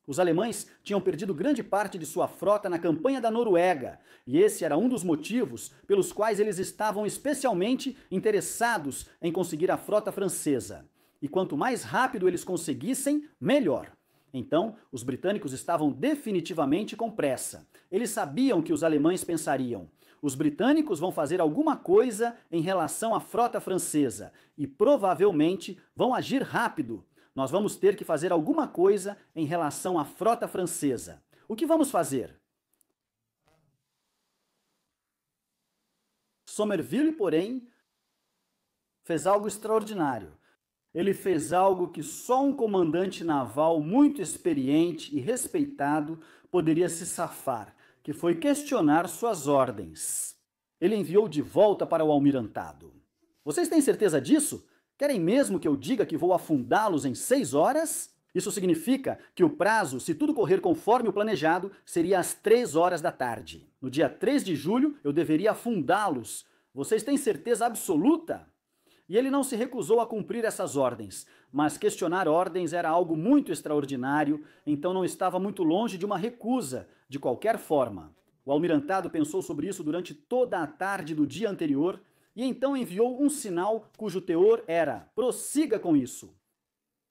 os alemães tinham perdido grande parte de sua frota na campanha da Noruega, e esse era um dos motivos pelos quais eles estavam especialmente interessados em conseguir a frota francesa. E quanto mais rápido eles conseguissem, melhor. Então, os britânicos estavam definitivamente com pressa. Eles sabiam que os alemães pensariam: os britânicos vão fazer alguma coisa em relação à frota francesa e provavelmente vão agir rápido. Nós vamos ter que fazer alguma coisa em relação à frota francesa. O que vamos fazer? Somerville, porém, fez algo extraordinário. Ele fez algo que só um comandante naval muito experiente e respeitado poderia se safar, que foi questionar suas ordens. Ele enviou de volta para o almirantado. Vocês têm certeza disso? Querem mesmo que eu diga que vou afundá-los em 6 horas? Isso significa que o prazo, se tudo correr conforme o planejado, seria às 3 horas da tarde. No dia 3 de julho, eu deveria afundá-los. Vocês têm certeza absoluta? E ele não se recusou a cumprir essas ordens, mas questionar ordens era algo muito extraordinário, então não estava muito longe de uma recusa, de qualquer forma. O almirantado pensou sobre isso durante toda a tarde do dia anterior e então enviou um sinal cujo teor era: prossiga com isso.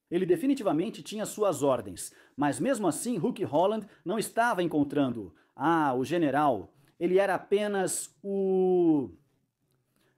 Ele definitivamente tinha suas ordens, mas mesmo assim Hooke Holland não estava encontrando o general. Ele era apenas o...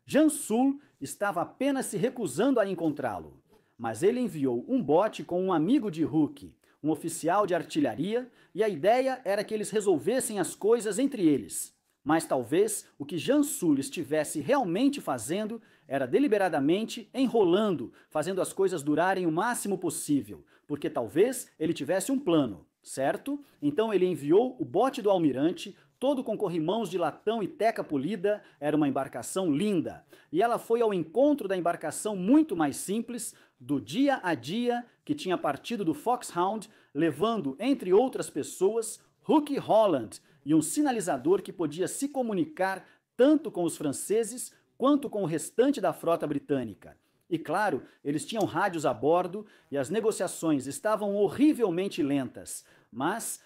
Jansul estava apenas se recusando a encontrá-lo, mas ele enviou um bote com um amigo de Hooke, um oficial de artilharia, e a ideia era que eles resolvessem as coisas entre eles. Mas talvez o que Jansul estivesse realmente fazendo era deliberadamente enrolando, fazendo as coisas durarem o máximo possível, porque talvez ele tivesse um plano, certo? Então ele enviou o bote do almirante, todo com corrimãos de latão e teca polida, era uma embarcação linda. E ela foi ao encontro da embarcação muito mais simples, do dia a dia, que tinha partido do Foxhound, levando, entre outras pessoas, Hooke Holland e um sinalizador que podia se comunicar tanto com os franceses quanto com o restante da frota britânica. E claro, eles tinham rádios a bordo e as negociações estavam horrivelmente lentas, mas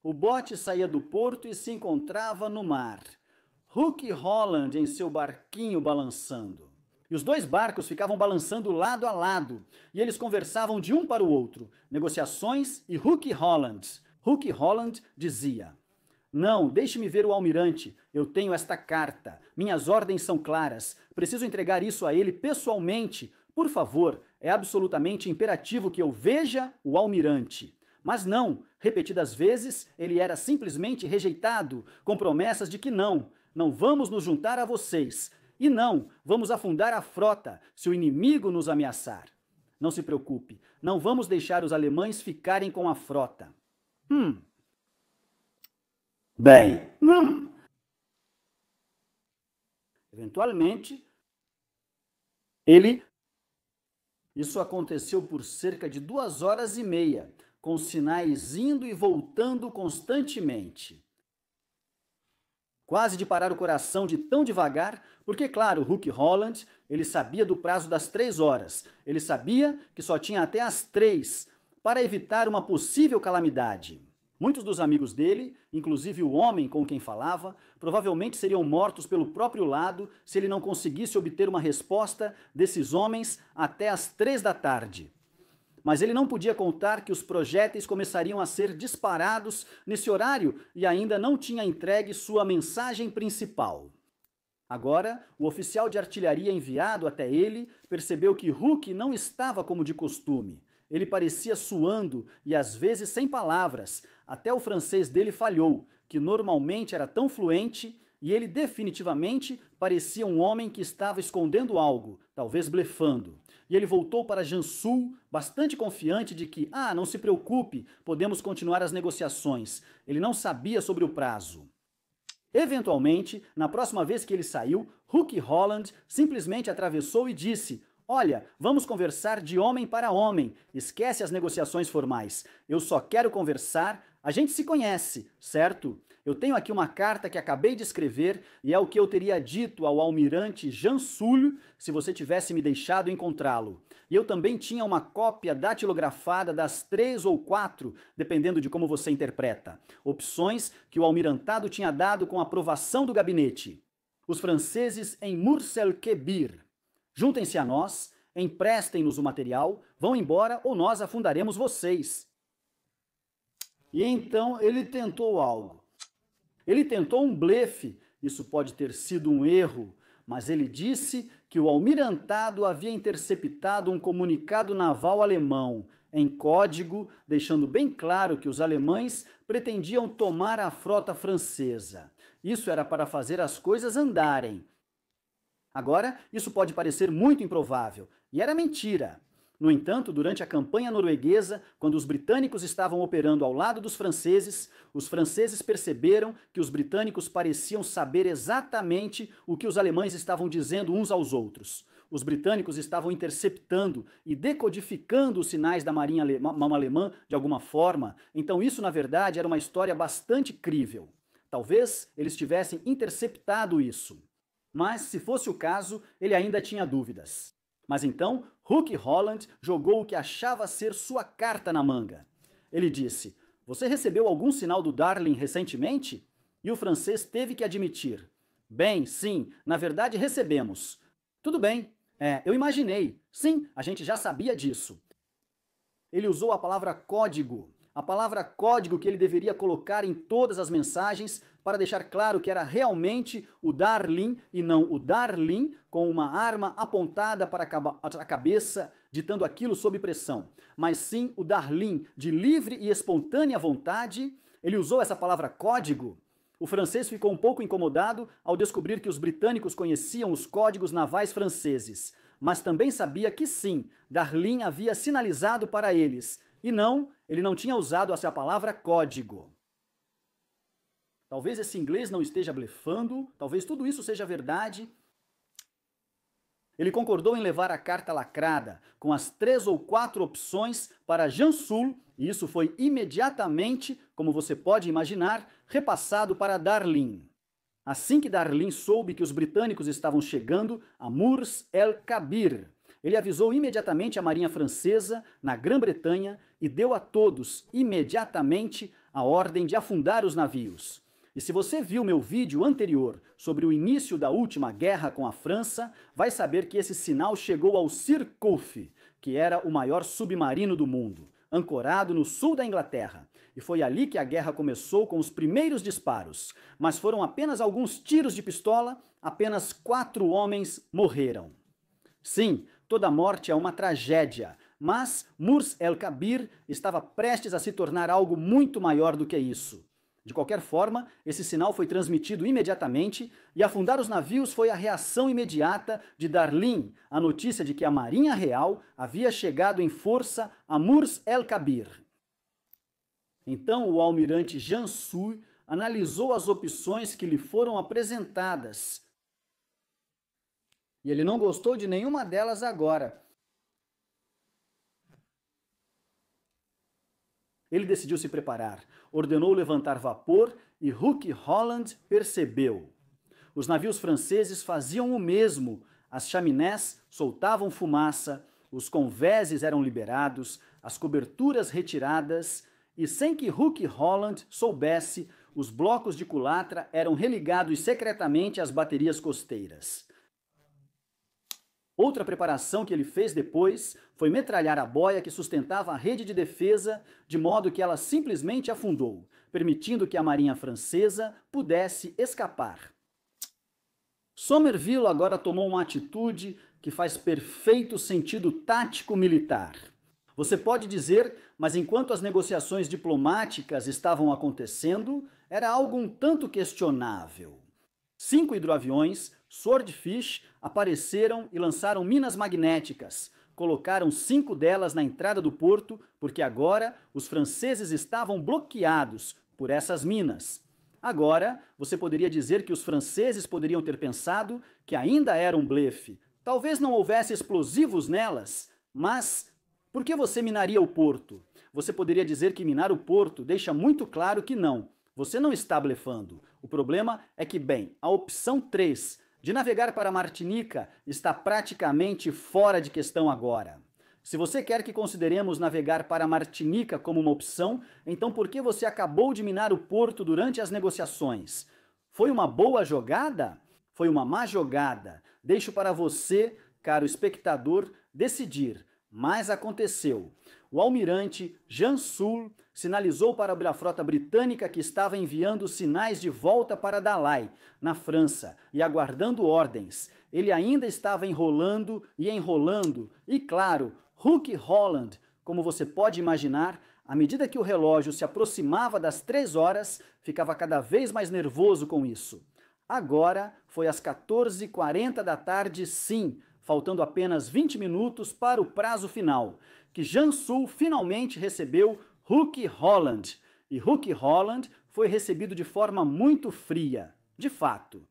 o bote saía do porto e se encontrava no mar. Hooke Holland em seu barquinho balançando. E os dois barcos ficavam balançando lado a lado, e eles conversavam de um para o outro, negociações e Hooke Holland. Hooke Holland dizia: não, deixe-me ver o almirante, eu tenho esta carta, minhas ordens são claras, preciso entregar isso a ele pessoalmente. Por favor, é absolutamente imperativo que eu veja o almirante. Mas não, repetidas vezes, ele era simplesmente rejeitado, com promessas de que não vamos nos juntar a vocês, e não, vamos afundar a frota se o inimigo nos ameaçar. Não se preocupe, não vamos deixar os alemães ficarem com a frota. Bem, eventualmente, ele Isso aconteceu por cerca de 2 horas e meia, com sinais indo e voltando constantemente. Quase de parar o coração de tão devagar, porque, claro, Hook Holland, ele sabia do prazo das 3 horas. Ele sabia que só tinha até as 3 para evitar uma possível calamidade. Muitos dos amigos dele, inclusive o homem com quem falava, provavelmente seriam mortos pelo próprio lado se ele não conseguisse obter uma resposta desses homens até as 3 da tarde. Mas ele não podia contar que os projéteis começariam a ser disparados nesse horário e ainda não tinha entregue sua mensagem principal. Agora, o oficial de artilharia enviado até ele percebeu que Hook não estava como de costume. Ele parecia suando e às vezes sem palavras. Até o francês dele falhou, que normalmente era tão fluente, e ele definitivamente parecia um homem que estava escondendo algo, talvez blefando. E ele voltou para Jansul, bastante confiante de que, não se preocupe, podemos continuar as negociações. Ele não sabia sobre o prazo. Eventualmente, na próxima vez que ele saiu, Hook Holland simplesmente atravessou e disse: olha, vamos conversar de homem para homem. Esquece as negociações formais. Eu só quero conversar. A gente se conhece, certo? Eu tenho aqui uma carta que acabei de escrever e é o que eu teria dito ao almirante Jean Sully se você tivesse me deixado encontrá-lo. E eu também tinha uma cópia datilografada das 3 ou 4, dependendo de como você interpreta, opções que o almirantado tinha dado com aprovação do gabinete. Os franceses em Murs-el-Kébir. Juntem-se a nós, emprestem-nos o material, vão embora ou nós afundaremos vocês. E então ele tentou algo. Ele tentou um blefe, isso pode ter sido um erro, mas ele disse que o almirantado havia interceptado um comunicado naval alemão, em código, deixando bem claro que os alemães pretendiam tomar a frota francesa. Isso era para fazer as coisas andarem. Agora, isso pode parecer muito improvável, e era mentira. No entanto, durante a campanha norueguesa, quando os britânicos estavam operando ao lado dos franceses, os franceses perceberam que os britânicos pareciam saber exatamente o que os alemães estavam dizendo uns aos outros. Os britânicos estavam interceptando e decodificando os sinais da marinha alemã de alguma forma, então isso, na verdade, era uma história bastante crível. Talvez eles tivessem interceptado isso. Mas, se fosse o caso, ele ainda tinha dúvidas. Mas então, Hook Holland jogou o que achava ser sua carta na manga. Ele disse: você recebeu algum sinal do Darling recentemente? E o francês teve que admitir: bem, sim, na verdade recebemos. Tudo bem, eu imaginei. Sim, a gente já sabia disso. Ele usou a palavra código. A palavra código que ele deveria colocar em todas as mensagens para deixar claro que era realmente o Darling e não o Darling com uma arma apontada para a cabeça, ditando aquilo sob pressão, mas sim o Darling de livre e espontânea vontade. Ele usou essa palavra código. O francês ficou um pouco incomodado ao descobrir que os britânicos conheciam os códigos navais franceses, mas também sabia que sim, Darling havia sinalizado para eles. E não, ele não tinha usado essa palavra código. Talvez esse inglês não esteja blefando, talvez tudo isso seja verdade. Ele concordou em levar a carta lacrada, com as 3 ou 4 opções para Jansul, e isso foi imediatamente, como você pode imaginar, repassado para Darling. Assim que Darling soube que os britânicos estavam chegando a Murs-el-Kébir, ele avisou imediatamente a marinha francesa na Grã-Bretanha e deu a todos, imediatamente, a ordem de afundar os navios. E se você viu meu vídeo anterior sobre o início da última guerra com a França, vai saber que esse sinal chegou ao Surcouf, que era o maior submarino do mundo, ancorado no sul da Inglaterra. E foi ali que a guerra começou com os primeiros disparos. Mas foram apenas alguns tiros de pistola, apenas 4 homens morreram. Sim, toda morte é uma tragédia, mas Murs-el-Kébir estava prestes a se tornar algo muito maior do que isso. De qualquer forma, esse sinal foi transmitido imediatamente e afundar os navios foi a reação imediata de Darling, a notícia de que a Marinha Real havia chegado em força a Murs-el-Kébir. Então o almirante Jansul analisou as opções que lhe foram apresentadas. E ele não gostou de nenhuma delas agora. Ele decidiu se preparar, ordenou levantar vapor e Hooke Holland percebeu. Os navios franceses faziam o mesmo. As chaminés soltavam fumaça, os convéses eram liberados, as coberturas retiradas, e sem que Hooke Holland soubesse, os blocos de culatra eram religados secretamente às baterias costeiras. Outra preparação que ele fez depois foi metralhar a boia que sustentava a rede de defesa, de modo que ela simplesmente afundou, permitindo que a marinha francesa pudesse escapar. Somerville agora tomou uma atitude que faz perfeito sentido tático militar. Você pode dizer, mas enquanto as negociações diplomáticas estavam acontecendo, era algo um tanto questionável. 5 hidroaviões, Swordfish, apareceram e lançaram minas magnéticas. Colocaram 5 delas na entrada do porto, porque agora os franceses estavam bloqueados por essas minas. Agora, você poderia dizer que os franceses poderiam ter pensado que ainda era um blefe. Talvez não houvesse explosivos nelas, mas por que você minaria o porto? Você poderia dizer que minar o porto deixa muito claro que não. Você não está blefando. O problema é que, bem, a opção 3, de navegar para Martinica, está praticamente fora de questão agora. Se você quer que consideremos navegar para Martinica como uma opção, então por que você acabou de minar o porto durante as negociações? Foi uma boa jogada? Foi uma má jogada? Deixo para você, caro espectador, decidir. Mas aconteceu. O almirante Jean Soult sinalizou para a frota britânica que estava enviando sinais de volta para Dalai, na França, e aguardando ordens. Ele ainda estava enrolando, e claro, Hooke Holland, como você pode imaginar, à medida que o relógio se aproximava das 3 horas, ficava cada vez mais nervoso com isso. Agora foi às 14h40 da tarde, sim, faltando apenas 20 minutos para o prazo final, que Jean Soult finalmente recebeu Hooke Holland. E Hooke Holland foi recebido de forma muito fria, de fato.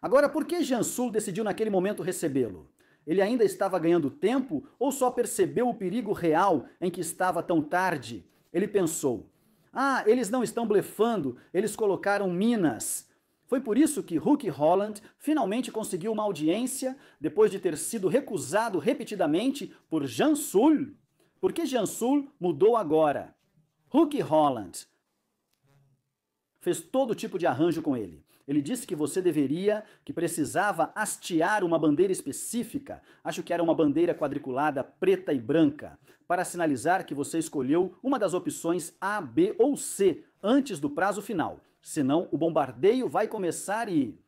Agora, por que Jean Soult decidiu naquele momento recebê-lo? Ele ainda estava ganhando tempo ou só percebeu o perigo real em que estava tão tarde? Ele pensou, eles não estão blefando, eles colocaram minas. Foi por isso que Hooke Holland finalmente conseguiu uma audiência depois de ter sido recusado repetidamente por Jean Soult. Por que Jean Soult mudou agora? Hooke Holland fez todo tipo de arranjo com ele. Ele disse que precisava hastear uma bandeira específica, acho que era uma bandeira quadriculada preta e branca, para sinalizar que você escolheu uma das opções A, B ou C antes do prazo final. Senão, o bombardeio vai começar e...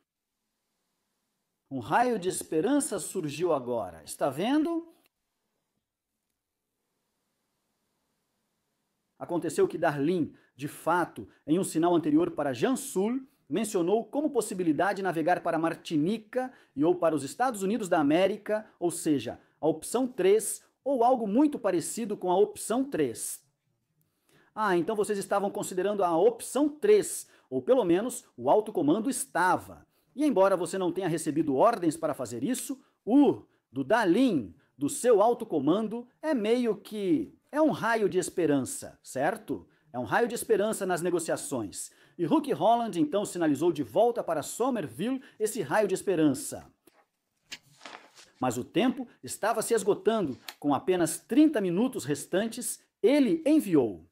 Um raio de esperança surgiu agora. Está vendo? Aconteceu que Darlin, de fato, em um sinal anterior para Jean Soult, mencionou como possibilidade navegar para Martinica ou para os Estados Unidos da América, ou seja, a opção 3 ou algo muito parecido com a opção 3. Então vocês estavam considerando a opção 3, ou pelo menos o alto comando estava. E embora você não tenha recebido ordens para fazer isso, do Darlin, do seu alto comando, é meio que... é um raio de esperança, certo? É um raio de esperança nas negociações. E Hooke Holland então sinalizou de volta para Somerville esse raio de esperança. Mas o tempo estava se esgotando. Com apenas 30 minutos restantes, ele enviou.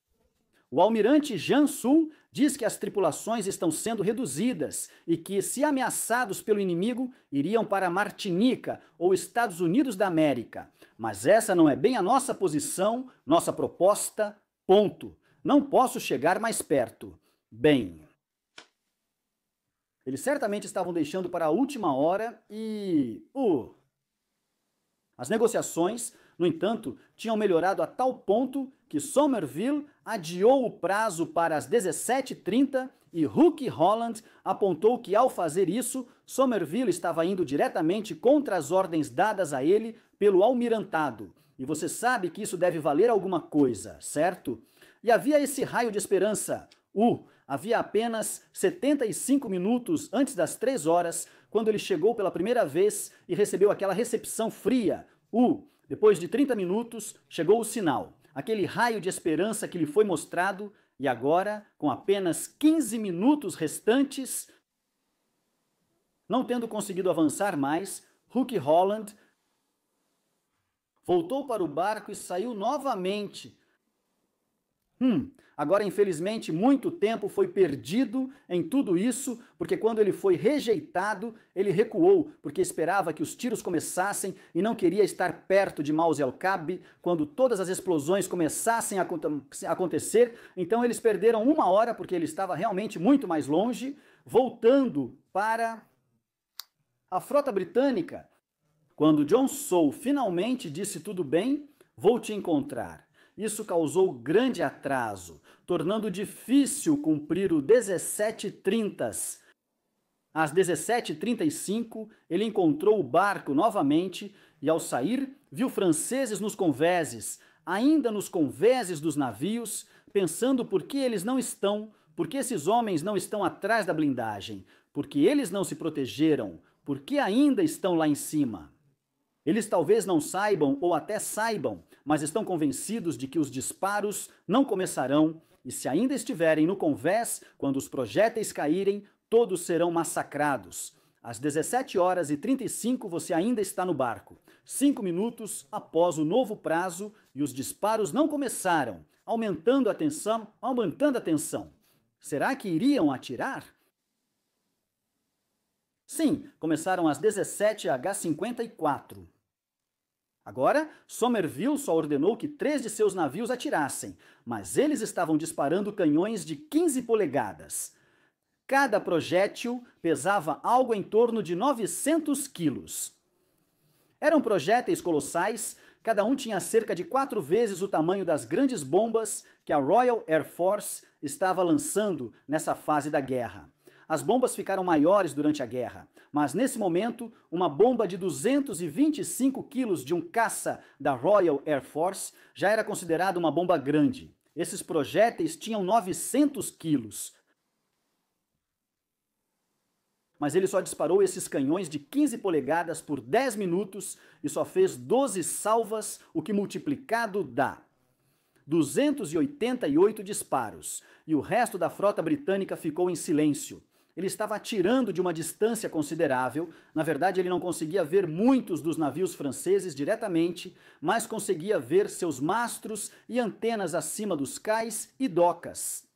O almirante Jean Soult diz que as tripulações estão sendo reduzidas e que, se ameaçados pelo inimigo, iriam para Martinica ou Estados Unidos da América. Mas essa não é bem a nossa posição, nossa proposta, ponto. Não posso chegar mais perto. Bem, eles certamente estavam deixando para a última hora e... As negociações, no entanto, tinham melhorado a tal ponto que Somerville adiou o prazo para as 17h30 e Hooke Holland apontou que, ao fazer isso, Somerville estava indo diretamente contra as ordens dadas a ele pelo almirantado. E você sabe que isso deve valer alguma coisa, certo? E havia esse raio de esperança. Havia apenas 75 minutos antes das 3 horas, quando ele chegou pela primeira vez e recebeu aquela recepção fria. Depois de 30 minutos, chegou o sinal. aquele raio de esperança que lhe foi mostrado, e agora, com apenas 15 minutos restantes, não tendo conseguido avançar mais, Hook Holland voltou para o barco e saiu novamente. Agora, infelizmente, muito tempo foi perdido em tudo isso, porque quando ele foi rejeitado, ele recuou, porque esperava que os tiros começassem e não queria estar perto de Maus el-Kab quando todas as explosões começassem a acontecer. Então eles perderam 1 hora, porque ele estava realmente muito mais longe, voltando para a frota britânica. Quando John Saul finalmente disse tudo bem, vou te encontrar. Isso causou grande atraso, tornando difícil cumprir o 17:30. Às 17:35, ele encontrou o barco novamente e, ao sair, viu franceses nos convéses, ainda nos convéses dos navios, pensando por que eles não estão, por que esses homens não estão atrás da blindagem, por que eles não se protegeram, por que ainda estão lá em cima. Eles talvez não saibam ou até saibam, mas estão convencidos de que os disparos não começarão e se ainda estiverem no convés, quando os projéteis caírem, todos serão massacrados. Às 17h35 você ainda está no barco, 5 minutos após o novo prazo e os disparos não começaram, aumentando a tensão. Será que iriam atirar? Sim, começaram às 17h54. Agora, Somerville só ordenou que 3 de seus navios atirassem, mas eles estavam disparando canhões de 15 polegadas. Cada projétil pesava algo em torno de 900 quilos. Eram projéteis colossais, cada um tinha cerca de 4 vezes o tamanho das grandes bombas que a Royal Air Force estava lançando nessa fase da guerra. As bombas ficaram maiores durante a guerra, mas nesse momento, uma bomba de 225 quilos de um caça da Royal Air Force já era considerada uma bomba grande. Esses projéteis tinham 900 quilos. Mas ele só disparou esses canhões de 15 polegadas por 10 minutos e só fez 12 salvas, o que multiplicado dá 288 disparos, e o resto da frota britânica ficou em silêncio. Ele estava atirando de uma distância considerável, na verdade ele não conseguia ver muitos dos navios franceses diretamente, mas conseguia ver seus mastros e antenas acima dos cais e docas.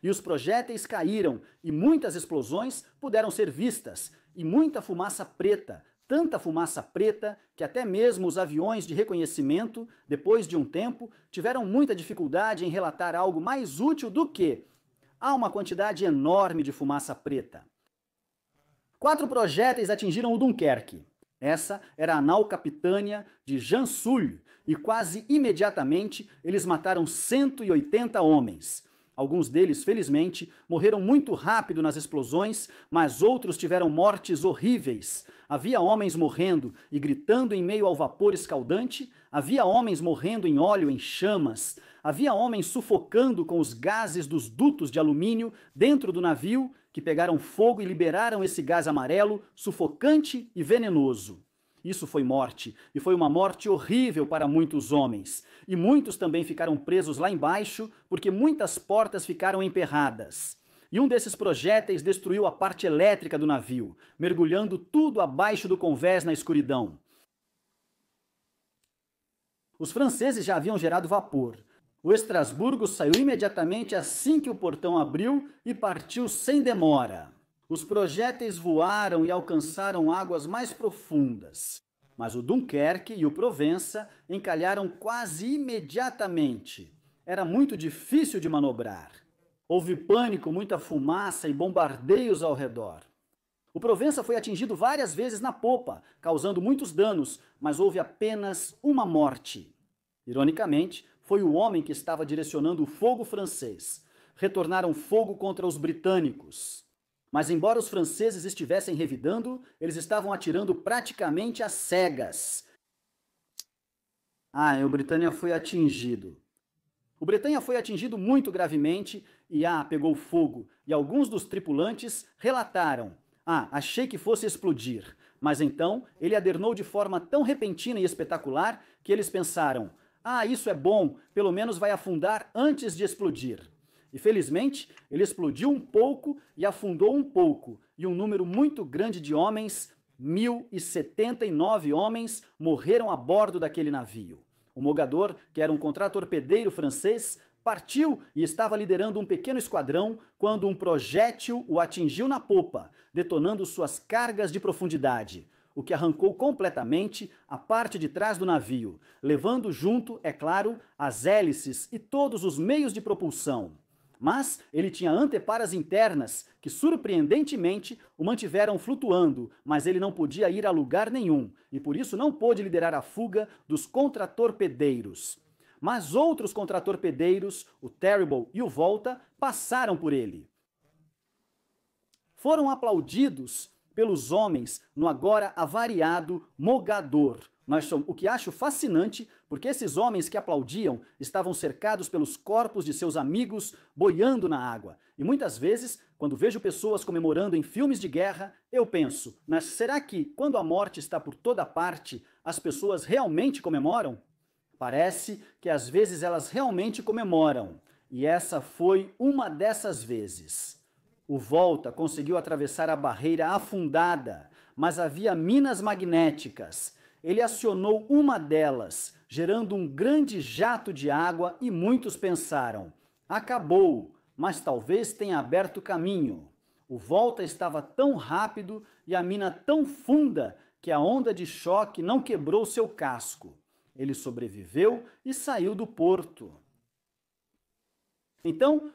E os projéteis caíram, e muitas explosões puderam ser vistas, e muita fumaça preta, tanta fumaça preta que até mesmo os aviões de reconhecimento, depois de um tempo, tiveram muita dificuldade em relatar algo mais útil do que há uma quantidade enorme de fumaça preta. 4 projéteis atingiram o Dunkerque. Essa era a nau capitânia de Jean Sully, e quase imediatamente eles mataram 180 homens. Alguns deles, felizmente, morreram muito rápido nas explosões, mas outros tiveram mortes horríveis. Havia homens morrendo e gritando em meio ao vapor escaldante, havia homens morrendo em óleo em chamas, havia homens sufocando com os gases dos dutos de alumínio dentro do navio, que pegaram fogo e liberaram esse gás amarelo, sufocante e venenoso. Isso foi morte, e foi uma morte horrível para muitos homens. E muitos também ficaram presos lá embaixo, porque muitas portas ficaram emperradas. E um desses projéteis destruiu a parte elétrica do navio, mergulhando tudo abaixo do convés na escuridão. Os franceses já haviam gerado vapor. O Estrasburgo saiu imediatamente assim que o portão abriu e partiu sem demora. Os projéteis voaram e alcançaram águas mais profundas, mas o Dunkerque e o Provença encalharam quase imediatamente. Era muito difícil de manobrar. Houve pânico, muita fumaça e bombardeios ao redor. O Provença foi atingido várias vezes na popa, causando muitos danos, mas houve apenas uma morte. Ironicamente, foi o homem que estava direcionando o fogo francês. Retornaram fogo contra os britânicos. Mas embora os franceses estivessem revidando, eles estavam atirando praticamente às cegas. O Britânia foi atingido. O Britânia foi atingido muito gravemente e pegou fogo. E alguns dos tripulantes relataram: achei que fosse explodir. Mas então ele adernou de forma tão repentina e espetacular que eles pensaram: Ah, isso é bom, pelo menos vai afundar antes de explodir. E felizmente, ele explodiu um pouco e afundou um pouco, e um número muito grande de homens, 1.079 homens, morreram a bordo daquele navio. O Mogador, que era um contratorpedeiro francês, partiu e estava liderando um pequeno esquadrão quando um projétil o atingiu na popa, detonando suas cargas de profundidade, o que arrancou completamente a parte de trás do navio, levando junto, é claro, as hélices e todos os meios de propulsão. Mas ele tinha anteparas internas que, surpreendentemente, o mantiveram flutuando, mas ele não podia ir a lugar nenhum e por isso não pôde liderar a fuga dos contratorpedeiros. Mas outros contratorpedeiros, o Terrible e o Volta, passaram por ele. Foram aplaudidos pelos homens no agora avariado Mogador. O que acho fascinante, porque esses homens que aplaudiam estavam cercados pelos corpos de seus amigos boiando na água. E muitas vezes, quando vejo pessoas comemorando em filmes de guerra, eu penso, mas será que, quando a morte está por toda parte, as pessoas realmente comemoram? Parece que às vezes elas realmente comemoram. E essa foi uma dessas vezes. O Volta conseguiu atravessar a barreira afundada, mas havia minas magnéticas. Ele acionou uma delas, gerando um grande jato de água e muitos pensaram, acabou, mas talvez tenha aberto caminho. O Volta estava tão rápido e a mina tão funda que a onda de choque não quebrou seu casco. Ele sobreviveu e saiu do porto. Então,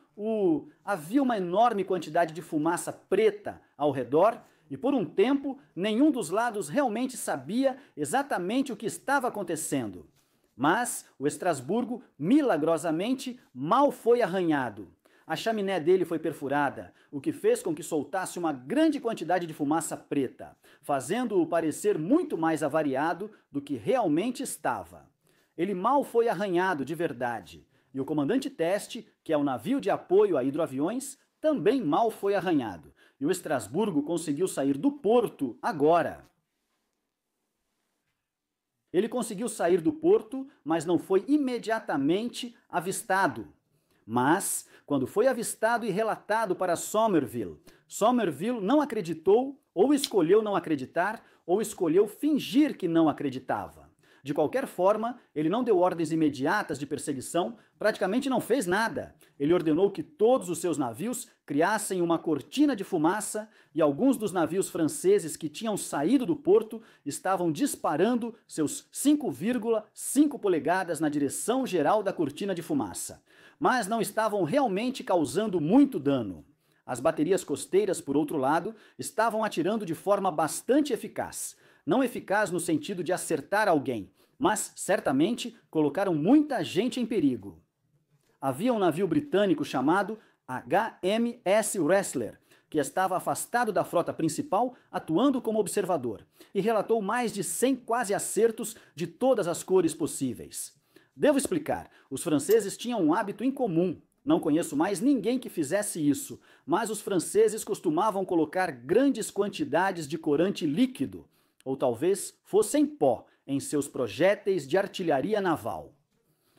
havia uma enorme quantidade de fumaça preta ao redor e, por um tempo, nenhum dos lados realmente sabia exatamente o que estava acontecendo. Mas o Estrasburgo, milagrosamente, mal foi arranhado. A chaminé dele foi perfurada, o que fez com que soltasse uma grande quantidade de fumaça preta, fazendo-o parecer muito mais avariado do que realmente estava. Ele mal foi arranhado de verdade. E o comandante Teste, que é o navio de apoio a hidroaviões, também mal foi arranhado. E o Estrasburgo conseguiu sair do porto agora. Ele conseguiu sair do porto, mas não foi imediatamente avistado. Mas, quando foi avistado e relatado para Somerville, Somerville não acreditou, ou escolheu não acreditar, ou escolheu fingir que não acreditava. De qualquer forma, ele não deu ordens imediatas de perseguição, praticamente não fez nada. Ele ordenou que todos os seus navios criassem uma cortina de fumaça e alguns dos navios franceses que tinham saído do porto estavam disparando seus 5,5 polegadas na direção geral da cortina de fumaça. Mas não estavam realmente causando muito dano. As baterias costeiras, por outro lado, estavam atirando de forma bastante eficaz. Não eficaz no sentido de acertar alguém, mas certamente colocaram muita gente em perigo. Havia um navio britânico chamado HMS Wrestler, que estava afastado da frota principal, atuando como observador, e relatou mais de 100 quase acertos de todas as cores possíveis. Devo explicar, os franceses tinham um hábito incomum. Não conheço mais ninguém que fizesse isso, mas os franceses costumavam colocar grandes quantidades de corante líquido, ou talvez fossem pó, em seus projéteis de artilharia naval.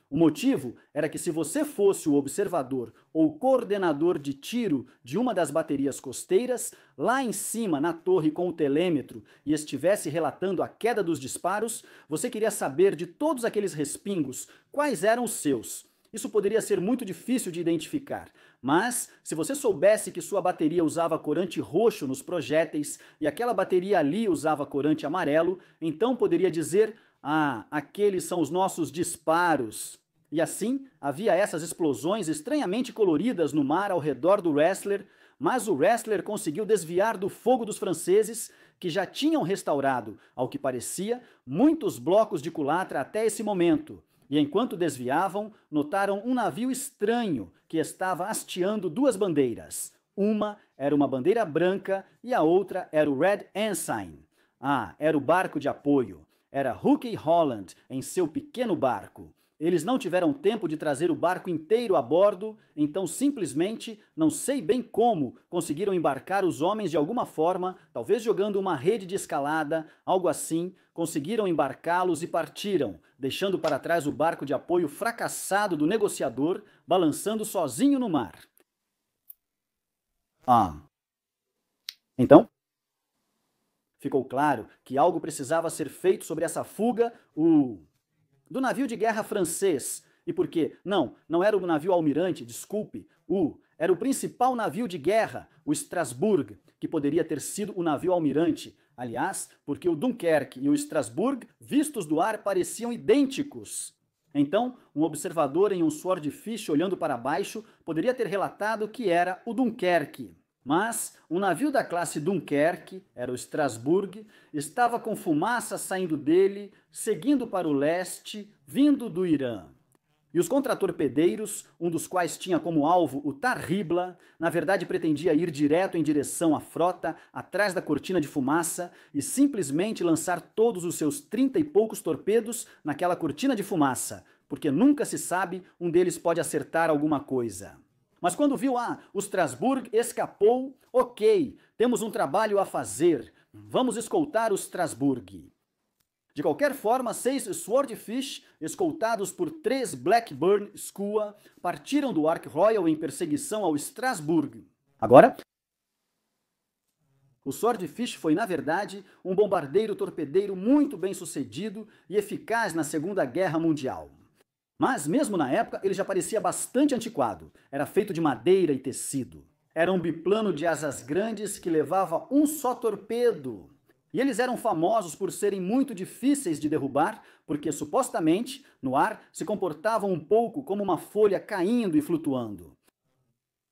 O motivo era que se você fosse o observador ou coordenador de tiro de uma das baterias costeiras, lá em cima na torre com o telêmetro e estivesse relatando a queda dos disparos, você queria saber de todos aqueles respingos quais eram os seus. Isso poderia ser muito difícil de identificar, mas se você soubesse que sua bateria usava corante roxo nos projéteis e aquela bateria ali usava corante amarelo, então poderia dizer, aqueles são os nossos disparos. E assim, havia essas explosões estranhamente coloridas no mar ao redor do Wrestler, mas o Wrestler conseguiu desviar do fogo dos franceses, que já tinham restaurado, ao que parecia, muitos blocos de culatra até esse momento. E enquanto desviavam, notaram um navio estranho que estava hasteando duas bandeiras. Uma era uma bandeira branca e a outra era o Red Ensign. Era o barco de apoio. Era Hooke Holland em seu pequeno barco. Eles não tiveram tempo de trazer o barco inteiro a bordo, então simplesmente, não sei bem como, conseguiram embarcar os homens de alguma forma, talvez jogando uma rede de escalada, algo assim, conseguiram embarcá-los e partiram, deixando para trás o barco de apoio fracassado do negociador, balançando sozinho no mar. Então, ficou claro que algo precisava ser feito sobre essa fuga, do navio de guerra francês. E por quê? Não era o navio almirante, desculpe, era o principal navio de guerra, o Strasbourg, que poderia ter sido o navio almirante. Aliás, porque o Dunkerque e o Strasbourg, vistos do ar, pareciam idênticos. Então, um observador em um swordfish olhando para baixo poderia ter relatado que era o Dunkerque. Mas um navio da classe Dunkerque, era o Strasbourg, estava com fumaça saindo dele, seguindo para o leste, vindo do Irã. E os contratorpedeiros, um dos quais tinha como alvo o Tarribla, na verdade pretendia ir direto em direção à frota, atrás da cortina de fumaça, e simplesmente lançar todos os seus 30 e poucos torpedos naquela cortina de fumaça, porque nunca se sabe, um deles pode acertar alguma coisa. Mas quando viu, o Strasbourg escapou, ok, temos um trabalho a fazer, vamos escoltar o Strasbourg. De qualquer forma, 6 Swordfish, escoltados por 3 Blackburn Skua, partiram do Ark Royal em perseguição ao Strasbourg. Agora, o Swordfish foi, na verdade, um bombardeiro torpedeiro muito bem sucedido e eficaz na Segunda Guerra Mundial. Mas, mesmo na época, ele já parecia bastante antiquado. Era feito de madeira e tecido. Era um biplano de asas grandes que levava um só torpedo. E eles eram famosos por serem muito difíceis de derrubar, porque, supostamente, no ar, se comportavam um pouco como uma folha caindo e flutuando.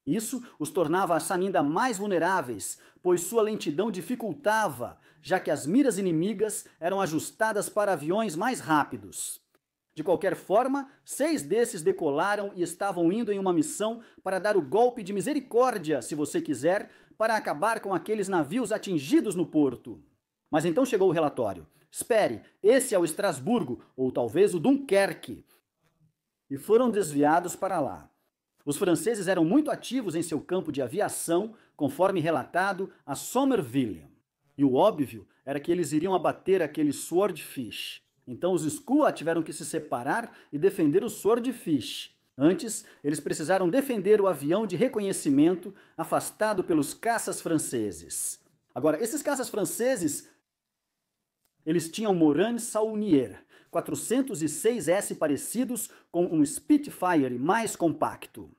Isso os tornava ainda mais vulneráveis, pois sua lentidão dificultava, já que as miras inimigas eram ajustadas para aviões mais rápidos. De qualquer forma, 6 desses decolaram e estavam indo em uma missão para dar o golpe de misericórdia, se você quiser, para acabar com aqueles navios atingidos no porto. Mas então chegou o relatório. Espere, esse é o Estrasburgo, ou talvez o Dunkerque. E foram desviados para lá. Os franceses eram muito ativos em seu campo de aviação, conforme relatado a Somerville. E o óbvio era que eles iriam abater aquele Swordfish. Então os Skua tiveram que se separar e defender o Swordfish. Antes, eles precisaram defender o avião de reconhecimento afastado pelos caças franceses. Agora, esses caças franceses, eles tinham Morane Saulnier, 406S parecidos com um Spitfire mais compacto.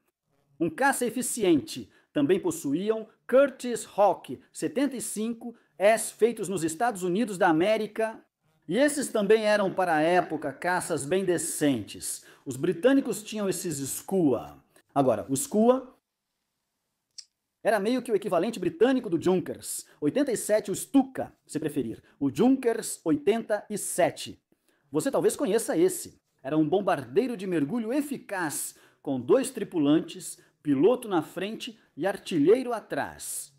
Um caça eficiente. Também possuíam Curtiss Hawk 75S feitos nos Estados Unidos da América. E esses também eram, para a época, caças bem decentes. Os britânicos tinham esses Skua. Agora, o Skua era meio que o equivalente britânico do Junkers. 87, o Stuka, se preferir. O Junkers 87. Você talvez conheça esse. Era um bombardeiro de mergulho eficaz, com 2 tripulantes, piloto na frente e artilheiro atrás.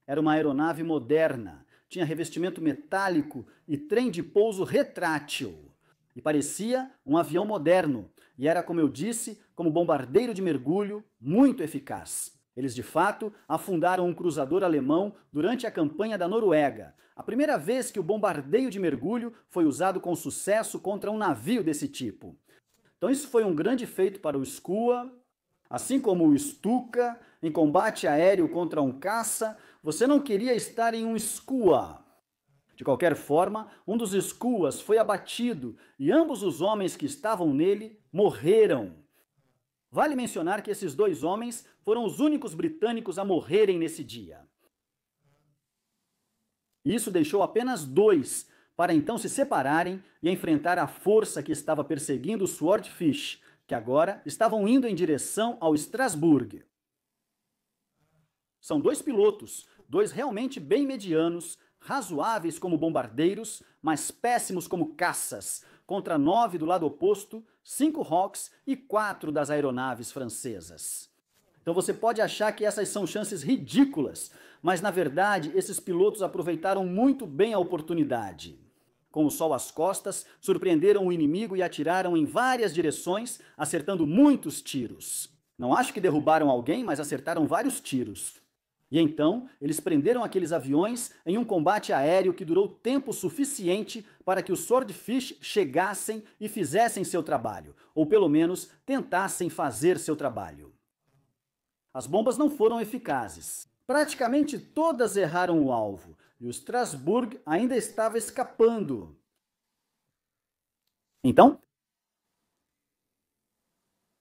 Era uma aeronave moderna. Tinha revestimento metálico e trem de pouso retrátil. E parecia um avião moderno. E era, como eu disse, como bombardeiro de mergulho, muito eficaz. Eles, de fato, afundaram um cruzador alemão durante a campanha da Noruega. A primeira vez que o bombardeio de mergulho foi usado com sucesso contra um navio desse tipo. Então isso foi um grande feito para o Skua, assim como o Stuka, em combate aéreo contra um caça. Você não queria estar em um Skua. De qualquer forma, um dos Skuas foi abatido e ambos os homens que estavam nele morreram. Vale mencionar que esses 2 homens foram os únicos britânicos a morrerem nesse dia. Isso deixou apenas 2 para então se separarem e enfrentar a força que estava perseguindo os Swordfish, que agora estavam indo em direção ao Strasbourg. São 2 pilotos, 2 realmente bem medianos, razoáveis como bombardeiros, mas péssimos como caças, contra 9 do lado oposto, 5 Hawks e 4 das aeronaves francesas. Então você pode achar que essas são chances ridículas, mas na verdade esses pilotos aproveitaram muito bem a oportunidade. Com o sol às costas, surpreenderam o inimigo e atiraram em várias direções, acertando muitos tiros. Não acho que derrubaram alguém, mas acertaram vários tiros. E então, eles prenderam aqueles aviões em um combate aéreo que durou tempo suficiente para que os Swordfish chegassem e fizessem seu trabalho, ou pelo menos tentassem fazer seu trabalho. As bombas não foram eficazes. Praticamente todas erraram o alvo, e o Strasbourg ainda estava escapando. Então,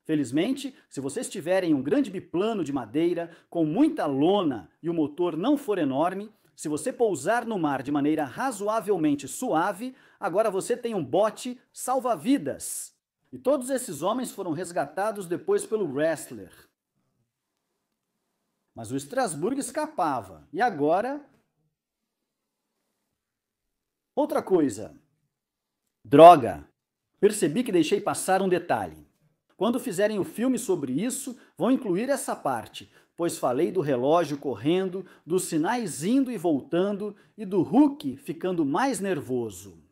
felizmente, se vocês tiverem um grande biplano de madeira com muita lona e o motor não for enorme, se você pousar no mar de maneira razoavelmente suave, agora você tem um bote salva-vidas. E todos esses homens foram resgatados depois pelo Wrestler. Mas o Strasbourg escapava. E agora? Outra coisa. Droga! Percebi que deixei passar um detalhe. Quando fizerem o filme sobre isso, vão incluir essa parte, pois falei do relógio correndo, dos sinais indo e voltando e do Hulk ficando mais nervoso.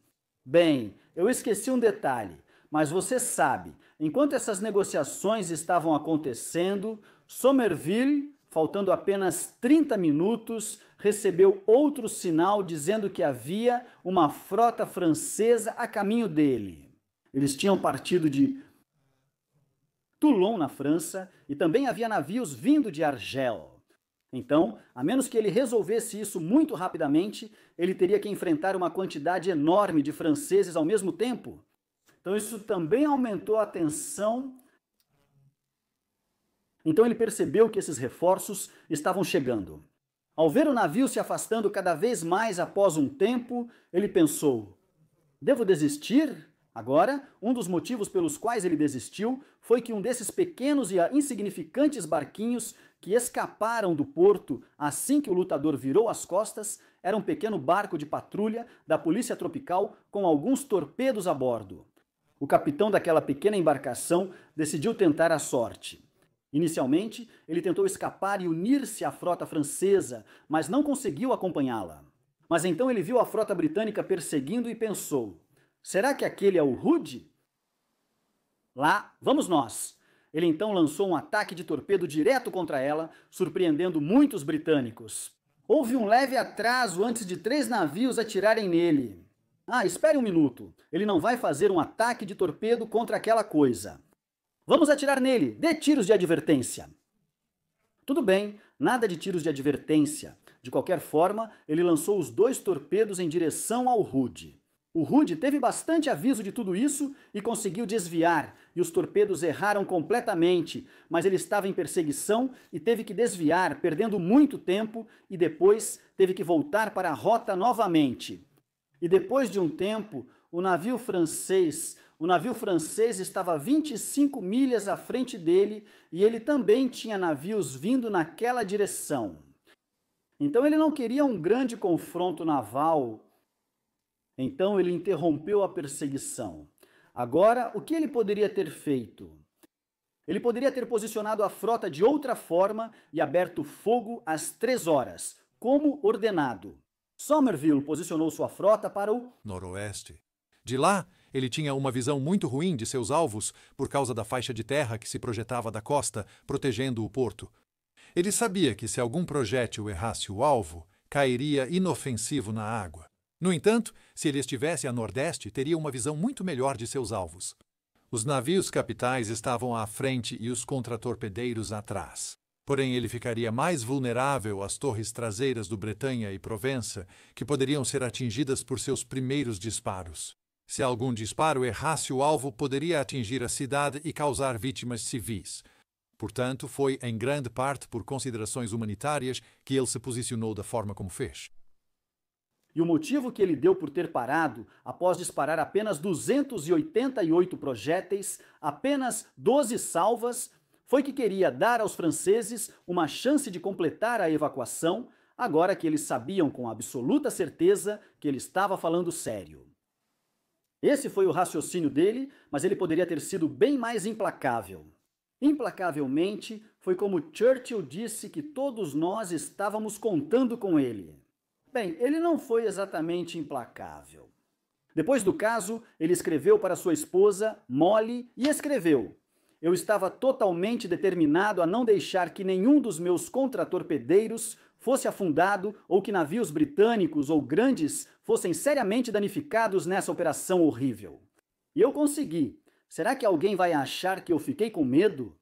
Bem, eu esqueci um detalhe, mas você sabe, enquanto essas negociações estavam acontecendo, Somerville, faltando apenas 30 minutos, recebeu outro sinal dizendo que havia uma frota francesa a caminho dele. Eles tinham partido de Toulon, na França, e também havia navios vindo de Argel. Então, a menos que ele resolvesse isso muito rapidamente, ele teria que enfrentar uma quantidade enorme de franceses ao mesmo tempo. Então, isso também aumentou a tensão. Então, ele percebeu que esses reforços estavam chegando. Ao ver o navio se afastando cada vez mais após um tempo, ele pensou: devo desistir? Agora, um dos motivos pelos quais ele desistiu foi que um desses pequenos e insignificantes barquinhos que escaparam do porto assim que o lutador virou as costas era um pequeno barco de patrulha da Polícia Tropical com alguns torpedos a bordo. O capitão daquela pequena embarcação decidiu tentar a sorte. Inicialmente, ele tentou escapar e unir-se à frota francesa, mas não conseguiu acompanhá-la. Mas então ele viu a frota britânica perseguindo e pensou: será que aquele é o Hood? Lá, vamos nós! Ele então lançou um ataque de torpedo direto contra ela, surpreendendo muitos britânicos. Houve um leve atraso antes de 3 navios atirarem nele. Espere um minuto. Ele não vai fazer um ataque de torpedo contra aquela coisa. Vamos atirar nele. Dê tiros de advertência. Tudo bem, nada de tiros de advertência. De qualquer forma, ele lançou os 2 torpedos em direção ao Hood. O Hood teve bastante aviso de tudo isso e conseguiu desviar, e os torpedos erraram completamente, mas ele estava em perseguição e teve que desviar, perdendo muito tempo, e depois teve que voltar para a rota novamente. E depois de um tempo, o navio francês estava 25 milhas à frente dele e ele também tinha navios vindo naquela direção. Então ele não queria um grande confronto naval. Então ele interrompeu a perseguição. Agora, o que ele poderia ter feito? Ele poderia ter posicionado a frota de outra forma e aberto fogo às 3 horas, como ordenado. Somerville posicionou sua frota para o
noroeste. De lá, ele tinha uma visão muito ruim de seus alvos por causa da faixa de terra que se projetava da costa, protegendo o porto. Ele sabia que se algum projétil errasse o alvo, cairia inofensivo na água. No entanto, se ele estivesse a nordeste, teria uma visão muito melhor de seus alvos. Os navios capitais estavam à frente e os contratorpedeiros atrás. Porém, ele ficaria mais vulnerável às torres traseiras do Bretanha e Provença, que poderiam ser atingidas por seus primeiros disparos. Se algum disparo errasse o alvo, poderia atingir a cidade e causar vítimas civis. Portanto, foi em grande parte por considerações humanitárias que ele se posicionou da forma como fez.
E o motivo que ele deu por ter parado, após disparar apenas 288 projéteis, apenas 12 salvas, foi que queria dar aos franceses uma chance de completar a evacuação, agora que eles sabiam com absoluta certeza que ele estava falando sério. Esse foi o raciocínio dele, mas ele poderia ter sido bem mais implacável. Implacavelmente, foi como Churchill disse que todos nós estávamos contando com ele. Bem, ele não foi exatamente implacável. Depois do caso, ele escreveu para sua esposa, Molly, e escreveu: eu estava totalmente determinado a não deixar que nenhum dos meus contratorpedeiros fosse afundado ou que navios britânicos ou grandes fossem seriamente danificados nessa operação horrível. E eu consegui. Será que alguém vai achar que eu fiquei com medo?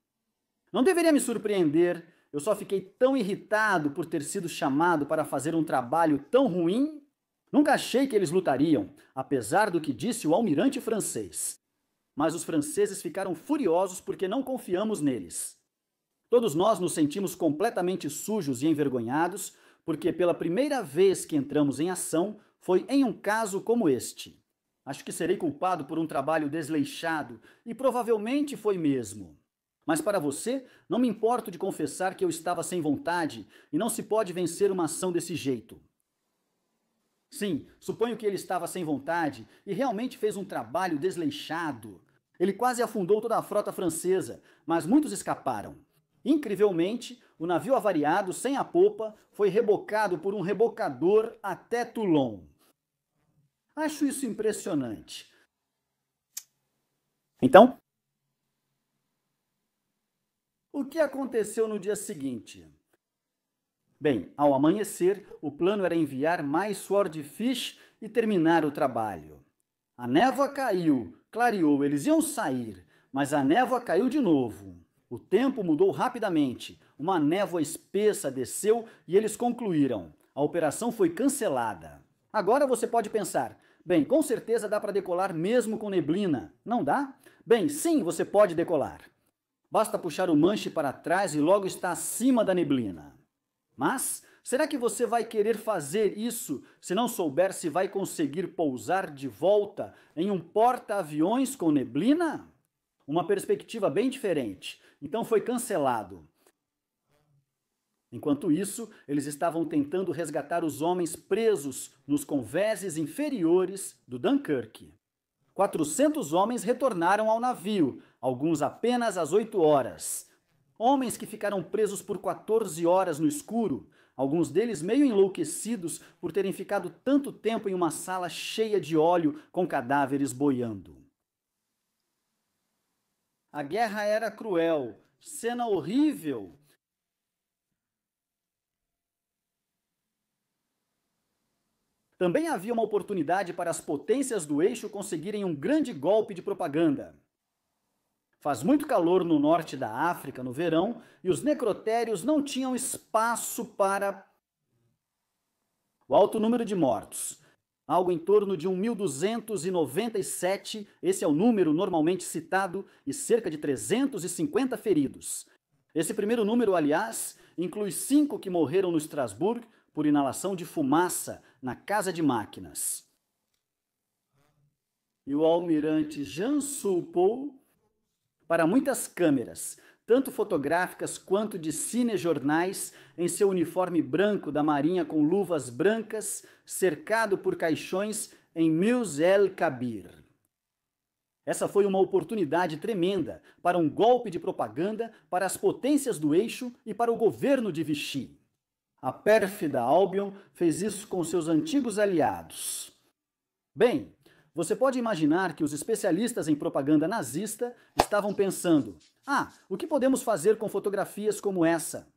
Não deveria me surpreender. Eu só fiquei tão irritado por ter sido chamado para fazer um trabalho tão ruim. Nunca achei que eles lutariam, apesar do que disse o almirante francês. Mas os franceses ficaram furiosos porque não confiamos neles. Todos nós nos sentimos completamente sujos e envergonhados porque pela primeira vez que entramos em ação foi em um caso como este. Acho que serei culpado por um trabalho desleixado e provavelmente foi mesmo. Mas para você, não me importo de confessar que eu estava sem vontade e não se pode vencer uma ação desse jeito. Sim, suponho que ele estava sem vontade e realmente fez um trabalho desleixado. Ele quase afundou toda a frota francesa, mas muitos escaparam. Incrivelmente, o navio avariado, sem a popa, foi rebocado por um rebocador até Toulon. Acho isso impressionante. Então, o que aconteceu no dia seguinte? Bem, ao amanhecer, o plano era enviar mais swordfish e terminar o trabalho. A névoa caiu, clareou, eles iam sair, mas a névoa caiu de novo. O tempo mudou rapidamente, uma névoa espessa desceu e eles concluíram. A operação foi cancelada. Agora você pode pensar, bem, com certeza dá para decolar mesmo com neblina, não dá? Bem, sim, você pode decolar. Basta puxar o manche para trás e logo está acima da neblina. Mas, será que você vai querer fazer isso se não souber se vai conseguir pousar de volta em um porta-aviões com neblina? Uma perspectiva bem diferente. Então foi cancelado. Enquanto isso, eles estavam tentando resgatar os homens presos nos convéses inferiores do Dunkirk. 400 homens retornaram ao navio, alguns apenas às 8 horas. Homens que ficaram presos por 14 horas no escuro, alguns deles meio enlouquecidos por terem ficado tanto tempo em uma sala cheia de óleo com cadáveres boiando. A guerra era cruel, cena horrível. Também havia uma oportunidade para as potências do eixo conseguirem um grande golpe de propaganda. Faz muito calor no norte da África no verão e os necrotérios não tinham espaço para o alto número de mortos. Algo em torno de 1.297, esse é o número normalmente citado, e cerca de 350 feridos. Esse primeiro número, aliás, inclui 5 que morreram no Strasbourg por inalação de fumaça na casa de máquinas. E o almirante Jean Soupeau, para muitas câmeras, tanto fotográficas quanto de cinejornais, em seu uniforme branco da marinha com luvas brancas, cercado por caixões em Meuse El Kabir. Essa foi uma oportunidade tremenda para um golpe de propaganda para as potências do eixo e para o governo de Vichy. A pérfida Albion fez isso com seus antigos aliados. Bem, você pode imaginar que os especialistas em propaganda nazista estavam pensando: o que podemos fazer com fotografias como essa?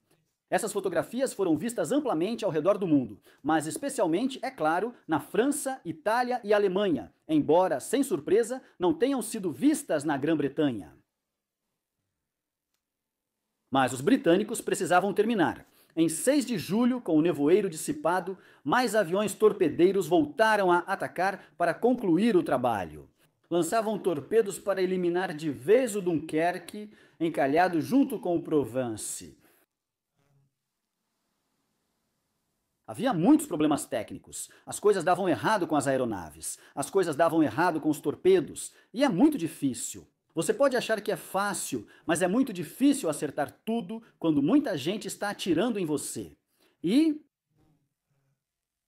Essas fotografias foram vistas amplamente ao redor do mundo, mas especialmente, é claro, na França, Itália e Alemanha, embora, sem surpresa, não tenham sido vistas na Grã-Bretanha. Mas os britânicos precisavam terminar. Em 6 de julho, com o nevoeiro dissipado, mais aviões torpedeiros voltaram a atacar para concluir o trabalho. Lançavam torpedos para eliminar de vez o Dunkerque, encalhado junto com o Provence. Havia muitos problemas técnicos. As coisas davam errado com as aeronaves. As coisas davam errado com os torpedos. E é muito difícil. Você pode achar que é fácil, mas é muito difícil acertar tudo quando muita gente está atirando em você. E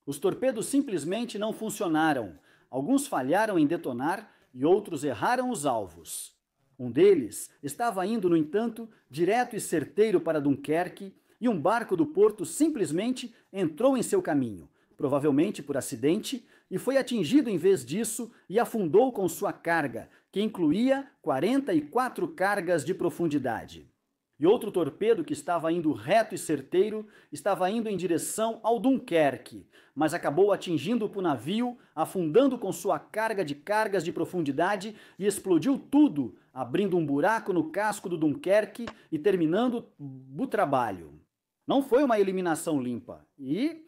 os torpedos simplesmente não funcionaram. Alguns falharam em detonar e outros erraram os alvos. Um deles estava indo, no entanto, direto e certeiro para Dunkerque e um barco do porto simplesmente entrou em seu caminho, provavelmente por acidente, e foi atingido em vez disso e afundou com sua carga, que incluía 44 cargas de profundidade. E outro torpedo que estava indo reto e certeiro estava indo em direção ao Dunkerque, mas acabou atingindo o navio, afundando com sua carga de cargas de profundidade e explodiu tudo, abrindo um buraco no casco do Dunkerque e terminando o trabalho. Não foi uma eliminação limpa. E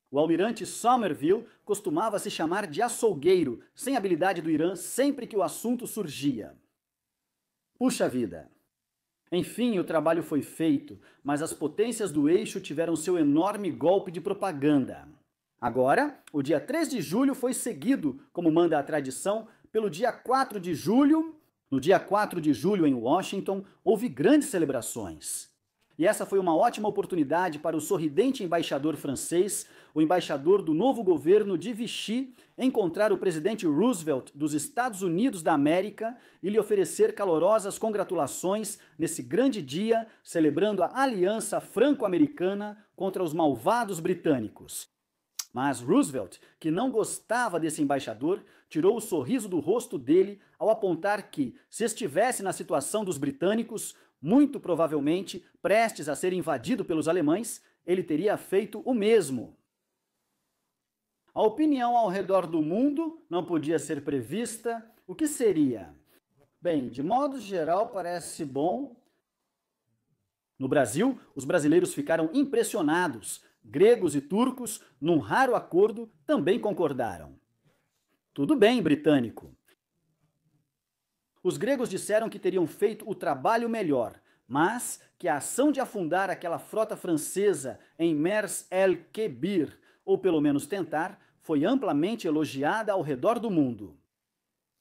o almirante Somerville costumava se chamar de açougueiro, sem habilidade do Irã, sempre que o assunto surgia. Puxa vida! Enfim, o trabalho foi feito, mas as potências do eixo tiveram seu enorme golpe de propaganda. Agora, o dia 3 de julho foi seguido, como manda a tradição, pelo dia 4 de julho. No dia 4 de julho, em Washington, houve grandes celebrações. E essa foi uma ótima oportunidade para o sorridente embaixador francês, o embaixador do novo governo de Vichy, encontrar o presidente Roosevelt dos Estados Unidos da América e lhe oferecer calorosas congratulações nesse grande dia, celebrando a aliança franco-americana contra os malvados britânicos. Mas Roosevelt, que não gostava desse embaixador, tirou o sorriso do rosto dele ao apontar que, se estivesse na situação dos britânicos, muito provavelmente prestes a ser invadido pelos alemães, ele teria feito o mesmo. A opinião ao redor do mundo não podia ser prevista. O que seria? Bem, de modo geral, parece bom. No Brasil, os brasileiros ficaram impressionados. Gregos e turcos, num raro acordo, também concordaram. Tudo bem, britânico. Os gregos disseram que teriam feito o trabalho melhor, mas que a ação de afundar aquela frota francesa em Mers el-Kebir, ou pelo menos tentar, foi amplamente elogiada ao redor do mundo.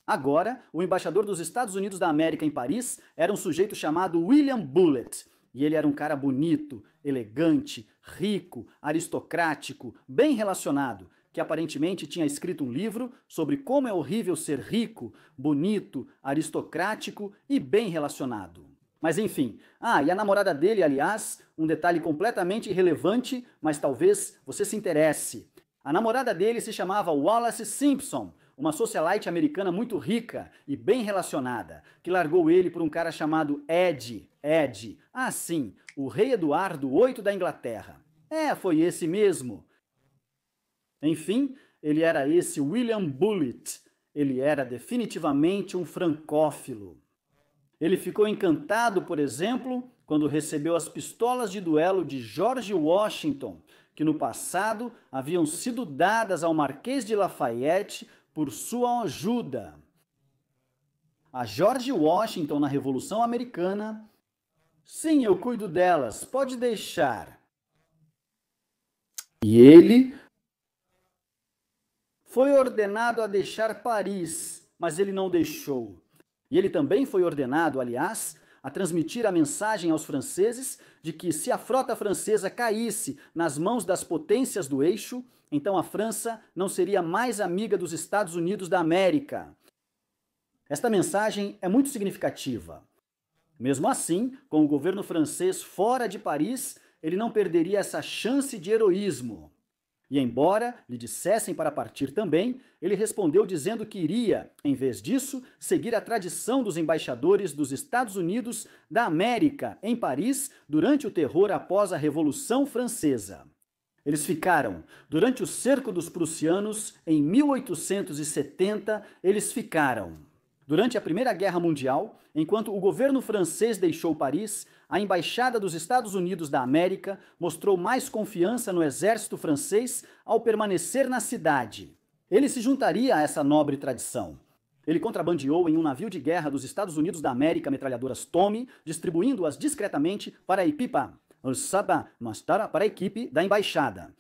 Agora, o embaixador dos Estados Unidos da América em Paris era um sujeito chamado William Bullitt, e ele era um cara bonito, elegante, rico, aristocrático, bem relacionado, que aparentemente tinha escrito um livro sobre como é horrível ser rico, bonito, aristocrático e bem relacionado. Mas enfim, e a namorada dele, aliás, um detalhe completamente irrelevante, mas talvez você se interesse. A namorada dele se chamava Wallace Simpson, uma socialite americana muito rica e bem relacionada, que largou ele por um cara chamado Ed. Sim, o rei Eduardo VIII da Inglaterra. Foi esse mesmo. Enfim, ele era esse William Bullitt. Ele era definitivamente um francófilo. Ele ficou encantado, por exemplo, quando recebeu as pistolas de duelo de George Washington, que no passado haviam sido dadas ao Marquês de Lafayette por sua ajuda. A George Washington na Revolução Americana. Sim, eu cuido delas, pode deixar. E ele foi ordenado a deixar Paris, mas ele não deixou. E ele também foi ordenado, aliás, a transmitir a mensagem aos franceses de que se a frota francesa caísse nas mãos das potências do eixo, então a França não seria mais amiga dos Estados Unidos da América. Esta mensagem é muito significativa. Mesmo assim, com o governo francês fora de Paris, ele não perderia essa chance de heroísmo. E embora lhe dissessem para partir também, ele respondeu dizendo que iria, em vez disso, seguir a tradição dos embaixadores dos Estados Unidos da América em Paris durante o terror após a Revolução Francesa. Eles ficaram, durante o cerco dos prussianos, em 1870, eles ficaram. Durante a Primeira Guerra Mundial, enquanto o governo francês deixou Paris, a Embaixada dos Estados Unidos da América mostrou mais confiança no exército francês ao permanecer na cidade. Ele se juntaria a essa nobre tradição. Ele contrabandeou em um navio de guerra dos Estados Unidos da América metralhadoras Tommy, distribuindo-as discretamente para a equipe da embaixada.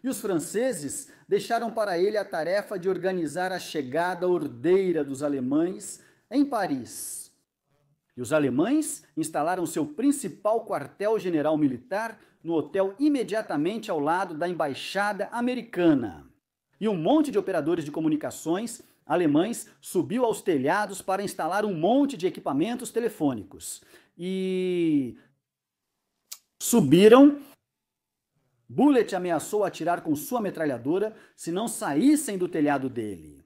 E os franceses deixaram para ele a tarefa de organizar a chegada ordeira dos alemães em Paris. E os alemães instalaram seu principal quartel-general militar no hotel imediatamente ao lado da embaixada americana. E um monte de operadores de comunicações alemães subiu aos telhados para instalar um monte de equipamentos telefônicos. E subiram Bullet ameaçou atirar com sua metralhadora se não saíssem do telhado dele.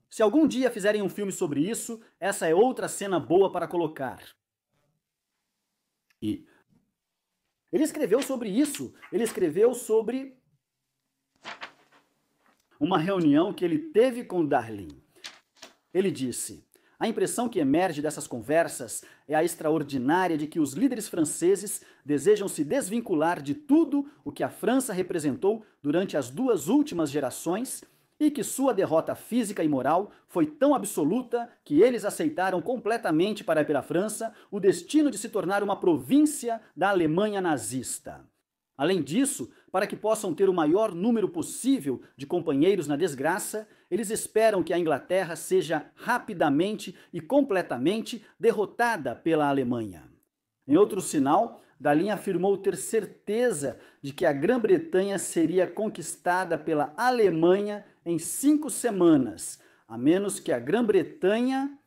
Se algum dia fizerem um filme sobre isso, essa é outra cena boa para colocar. E ele escreveu sobre isso. Ele escreveu sobre uma reunião que ele teve com Darlin. Ele disse: a impressão que emerge dessas conversas é a extraordinária de que os líderes franceses desejam se desvincular de tudo o que a França representou durante as 2 últimas gerações e que sua derrota física e moral foi tão absoluta que eles aceitaram completamente para a França o destino de se tornar uma província da Alemanha nazista. Além disso, para que possam ter o maior número possível de companheiros na desgraça, eles esperam que a Inglaterra seja rapidamente e completamente derrotada pela Alemanha. Em outro sinal, Darlin afirmou ter certeza de que a Grã-Bretanha seria conquistada pela Alemanha em 5 semanas, a menos que a Grã-Bretanha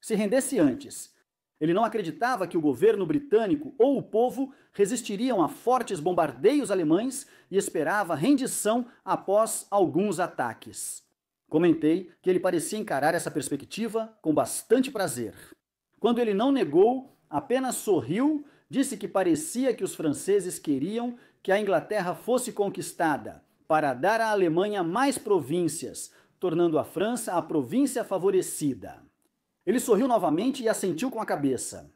se rendesse antes. Ele não acreditava que o governo britânico ou o povo resistiriam a fortes bombardeios alemães e esperava rendição após alguns ataques. Comentei que ele parecia encarar essa perspectiva com bastante prazer. Quando ele não negou, apenas sorriu, disse que parecia que os franceses queriam que a Inglaterra fosse conquistada para dar à Alemanha mais províncias, tornando a França a província favorecida. Ele sorriu novamente e assentiu com a cabeça.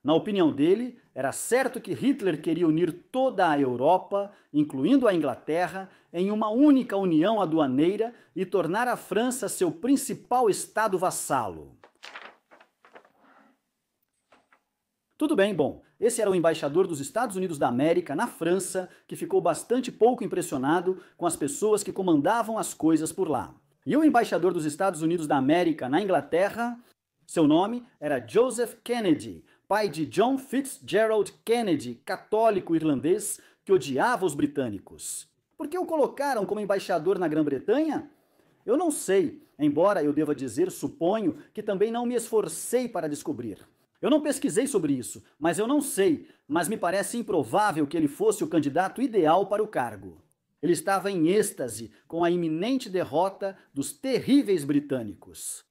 Na opinião dele, era certo que Hitler queria unir toda a Europa, incluindo a Inglaterra, em uma única união aduaneira e tornar a França seu principal estado vassalo. Tudo bem, bom, esse era o embaixador dos Estados Unidos da América na França, que ficou bastante pouco impressionado com as pessoas que comandavam as coisas por lá. E o embaixador dos Estados Unidos da América na Inglaterra, seu nome era Joseph Kennedy, pai de John Fitzgerald Kennedy, católico irlandês que odiava os britânicos. Por que o colocaram como embaixador na Grã-Bretanha? Eu não sei, embora eu deva dizer, suponho, que também não me esforcei para descobrir. Eu não pesquisei sobre isso, mas eu não sei, mas me parece improvável que ele fosse o candidato ideal para o cargo. Ele estava em êxtase com a iminente derrota dos terríveis britânicos.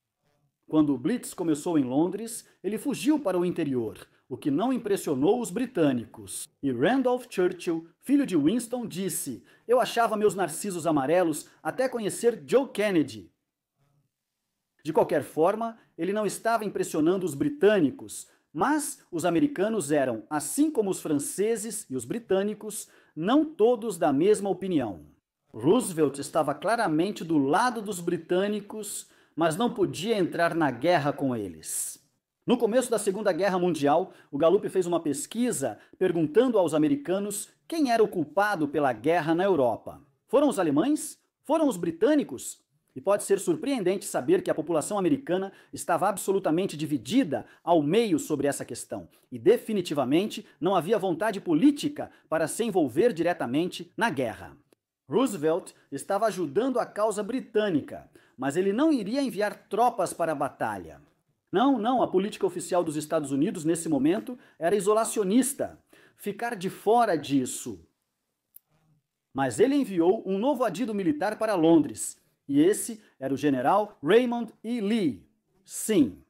Quando o Blitz começou em Londres, ele fugiu para o interior, o que não impressionou os britânicos. E Randolph Churchill, filho de Winston, disse: eu achava meus narcisos amarelos até conhecer Joe Kennedy. De qualquer forma, ele não estava impressionando os britânicos, mas os americanos eram, assim como os franceses e os britânicos, não todos da mesma opinião. Roosevelt estava claramente do lado dos britânicos, mas não podia entrar na guerra com eles. No começo da Segunda Guerra Mundial, o Gallup fez uma pesquisa perguntando aos americanos quem era o culpado pela guerra na Europa. Foram os alemães? Foram os britânicos? E pode ser surpreendente saber que a população americana estava absolutamente dividida ao meio sobre essa questão. E definitivamente não havia vontade política para se envolver diretamente na guerra. Roosevelt estava ajudando a causa britânica, mas ele não iria enviar tropas para a batalha. Não, a política oficial dos Estados Unidos nesse momento era isolacionista, ficar de fora disso. Mas ele enviou um novo adido militar para Londres, e esse era o general Raymond E. Lee. Sim.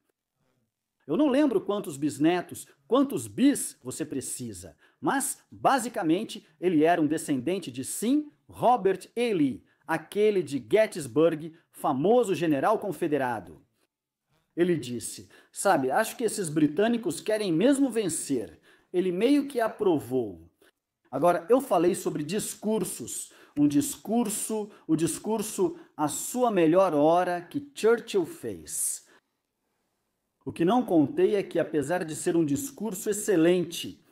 Eu não lembro quantos bisnetos, quantos bis você precisa, mas, basicamente, ele era um descendente de Sim Robert E. Lee, aquele de Gettysburg, famoso general confederado. Ele disse: sabe, acho que esses britânicos querem mesmo vencer. Ele meio que aprovou. Agora, eu falei sobre discursos. O discurso A Sua Melhor Hora que Churchill fez. O que não contei é que, apesar de ser um discurso excelente,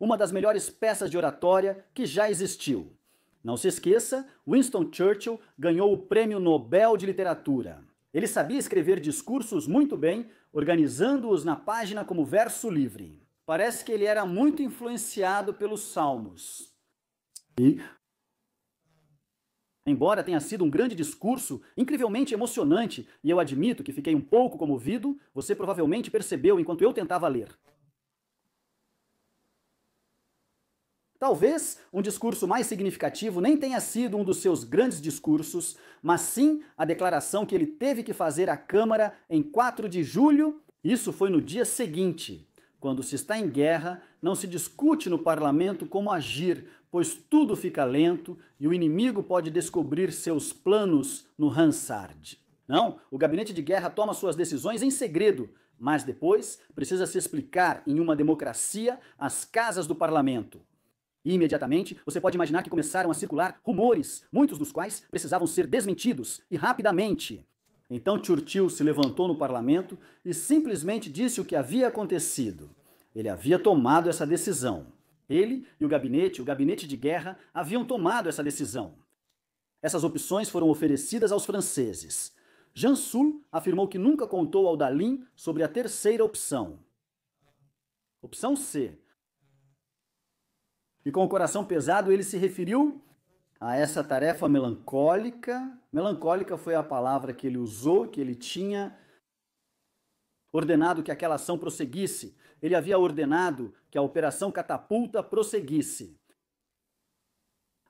uma das melhores peças de oratória que já existiu. Não se esqueça, Winston Churchill ganhou o Prêmio Nobel de Literatura. Ele sabia escrever discursos muito bem, organizando-os na página como verso livre. Parece que ele era muito influenciado pelos Salmos. E, embora tenha sido um grande discurso, incrivelmente emocionante, e eu admito que fiquei um pouco comovido, você provavelmente percebeu enquanto eu tentava ler. Talvez um discurso mais significativo nem tenha sido um dos seus grandes discursos, mas sim a declaração que ele teve que fazer à Câmara em 4 de julho. Isso foi no dia seguinte. Quando se está em guerra, não se discute no parlamento como agir, pois tudo fica lento e o inimigo pode descobrir seus planos no Hansard. Não, o gabinete de guerra toma suas decisões em segredo, mas depois precisa se explicar em uma democracia às casas do parlamento. E imediatamente você pode imaginar que começaram a circular rumores, muitos dos quais precisavam ser desmentidos, e rapidamente. Então Churchill se levantou no parlamento e simplesmente disse o que havia acontecido. Ele havia tomado essa decisão. Ele e o gabinete de guerra, haviam tomado essa decisão. Essas opções foram oferecidas aos franceses. Jansul afirmou que nunca contou ao Dalin sobre a terceira opção. Opção C. E com o coração pesado ele se referiu a essa tarefa melancólica. Melancólica foi a palavra que ele usou, que ele tinha ordenado que aquela ação prosseguisse. Ele havia ordenado que a Operação Catapulta prosseguisse.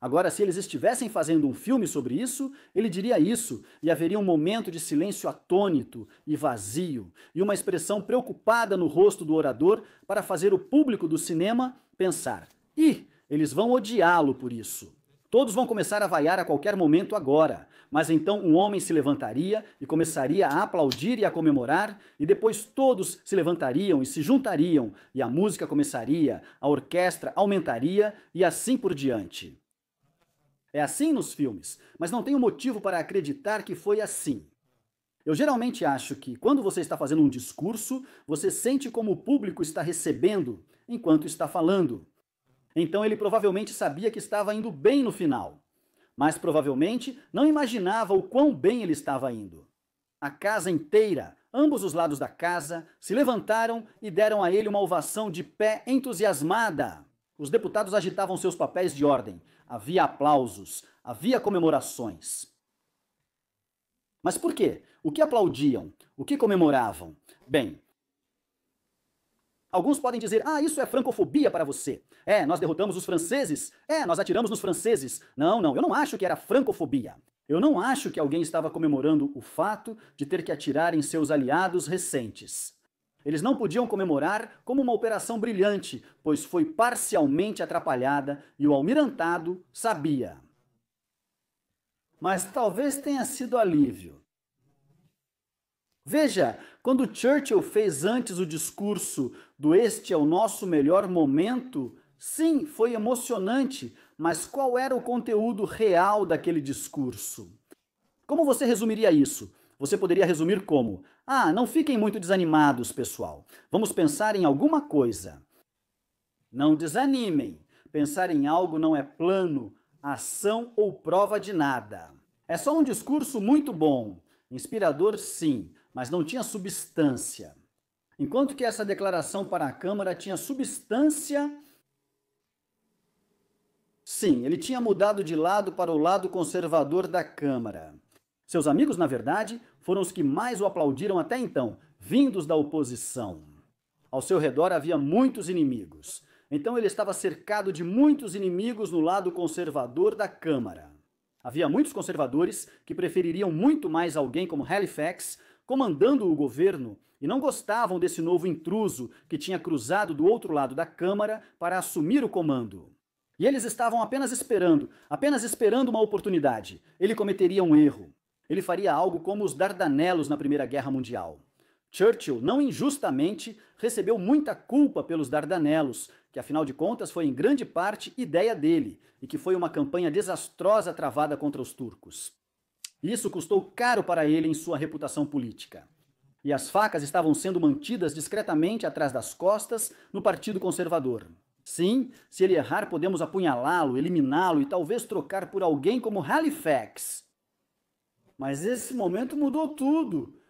Agora, se eles estivessem fazendo um filme sobre isso, ele diria isso, e haveria um momento de silêncio atônito e vazio, e uma expressão preocupada no rosto do orador para fazer o público do cinema pensar: eles vão odiá-lo por isso. Todos vão começar a vaiar a qualquer momento agora, mas então um homem se levantaria e começaria a aplaudir e a comemorar, e depois todos se levantariam e se juntariam, e a música começaria, a orquestra aumentaria e assim por diante. É assim nos filmes, mas não tenho motivo para acreditar que foi assim. Eu geralmente acho que, quando você está fazendo um discurso, você sente como o público está recebendo enquanto está falando. Então ele provavelmente sabia que estava indo bem no final, mas provavelmente não imaginava o quão bem ele estava indo. A casa inteira, ambos os lados da casa, se levantaram e deram a ele uma ovação de pé entusiasmada. Os deputados agitavam seus papéis de ordem. Havia aplausos, havia comemorações. Mas por quê? O que aplaudiam? O que comemoravam? Bem, alguns podem dizer: isso é francofobia para você. Nós derrotamos os franceses. Nós atiramos nos franceses. Não, eu não acho que era francofobia. Eu não acho que alguém estava comemorando o fato de ter que atirar em seus aliados recentes. Eles não podiam comemorar como uma operação brilhante, pois foi parcialmente atrapalhada e o almirantado sabia. Mas talvez tenha sido alívio. Veja, quando Churchill fez antes o discurso do "Este é o nosso melhor momento", sim, foi emocionante, mas qual era o conteúdo real daquele discurso? Como você resumiria isso? Você poderia resumir como: não fiquem muito desanimados, pessoal. Vamos pensar em alguma coisa. Não desanimem. Pensar em algo não é plano, ação ou prova de nada. É só um discurso muito bom. Inspirador, sim, mas não tinha substância. Enquanto que essa declaração para a Câmara tinha substância, sim, ele tinha mudado de lado para o lado conservador da Câmara. Seus amigos, na verdade, foram os que mais o aplaudiram até então, vindos da oposição. Ao seu redor havia muitos inimigos. Então ele estava cercado de muitos inimigos no lado conservador da Câmara. Havia muitos conservadores que prefeririam muito mais alguém como Halifax comandando o governo e não gostavam desse novo intruso que tinha cruzado do outro lado da Câmara para assumir o comando. E eles estavam apenas esperando uma oportunidade. Ele cometeria um erro. Ele faria algo como os Dardanelos na Primeira Guerra Mundial. Churchill, não injustamente, recebeu muita culpa pelos Dardanelos, que afinal de contas foi em grande parte ideia dele, e que foi uma campanha desastrosa travada contra os turcos. Isso custou caro para ele em sua reputação política. E as facas estavam sendo mantidas discretamente atrás das costas no Partido Conservador. Sim, se ele errar, podemos apunhalá-lo, eliminá-lo e talvez trocar por alguém como Halifax. Mas esse momento mudou tudo.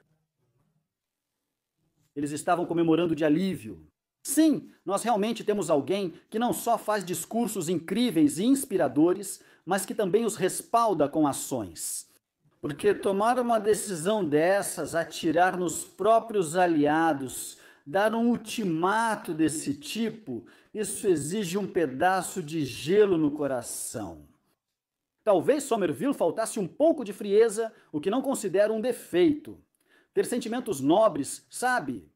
Eles estavam comemorando de alívio. Sim, nós realmente temos alguém que não só faz discursos incríveis e inspiradores, mas que também os respalda com ações. Porque tomar uma decisão dessas, atirar nos próprios aliados, dar um ultimato desse tipo, isso exige um pedaço de gelo no coração. Talvez Somerville faltasse um pouco de frieza, o que não considero um defeito. Ter sentimentos nobres, sabe?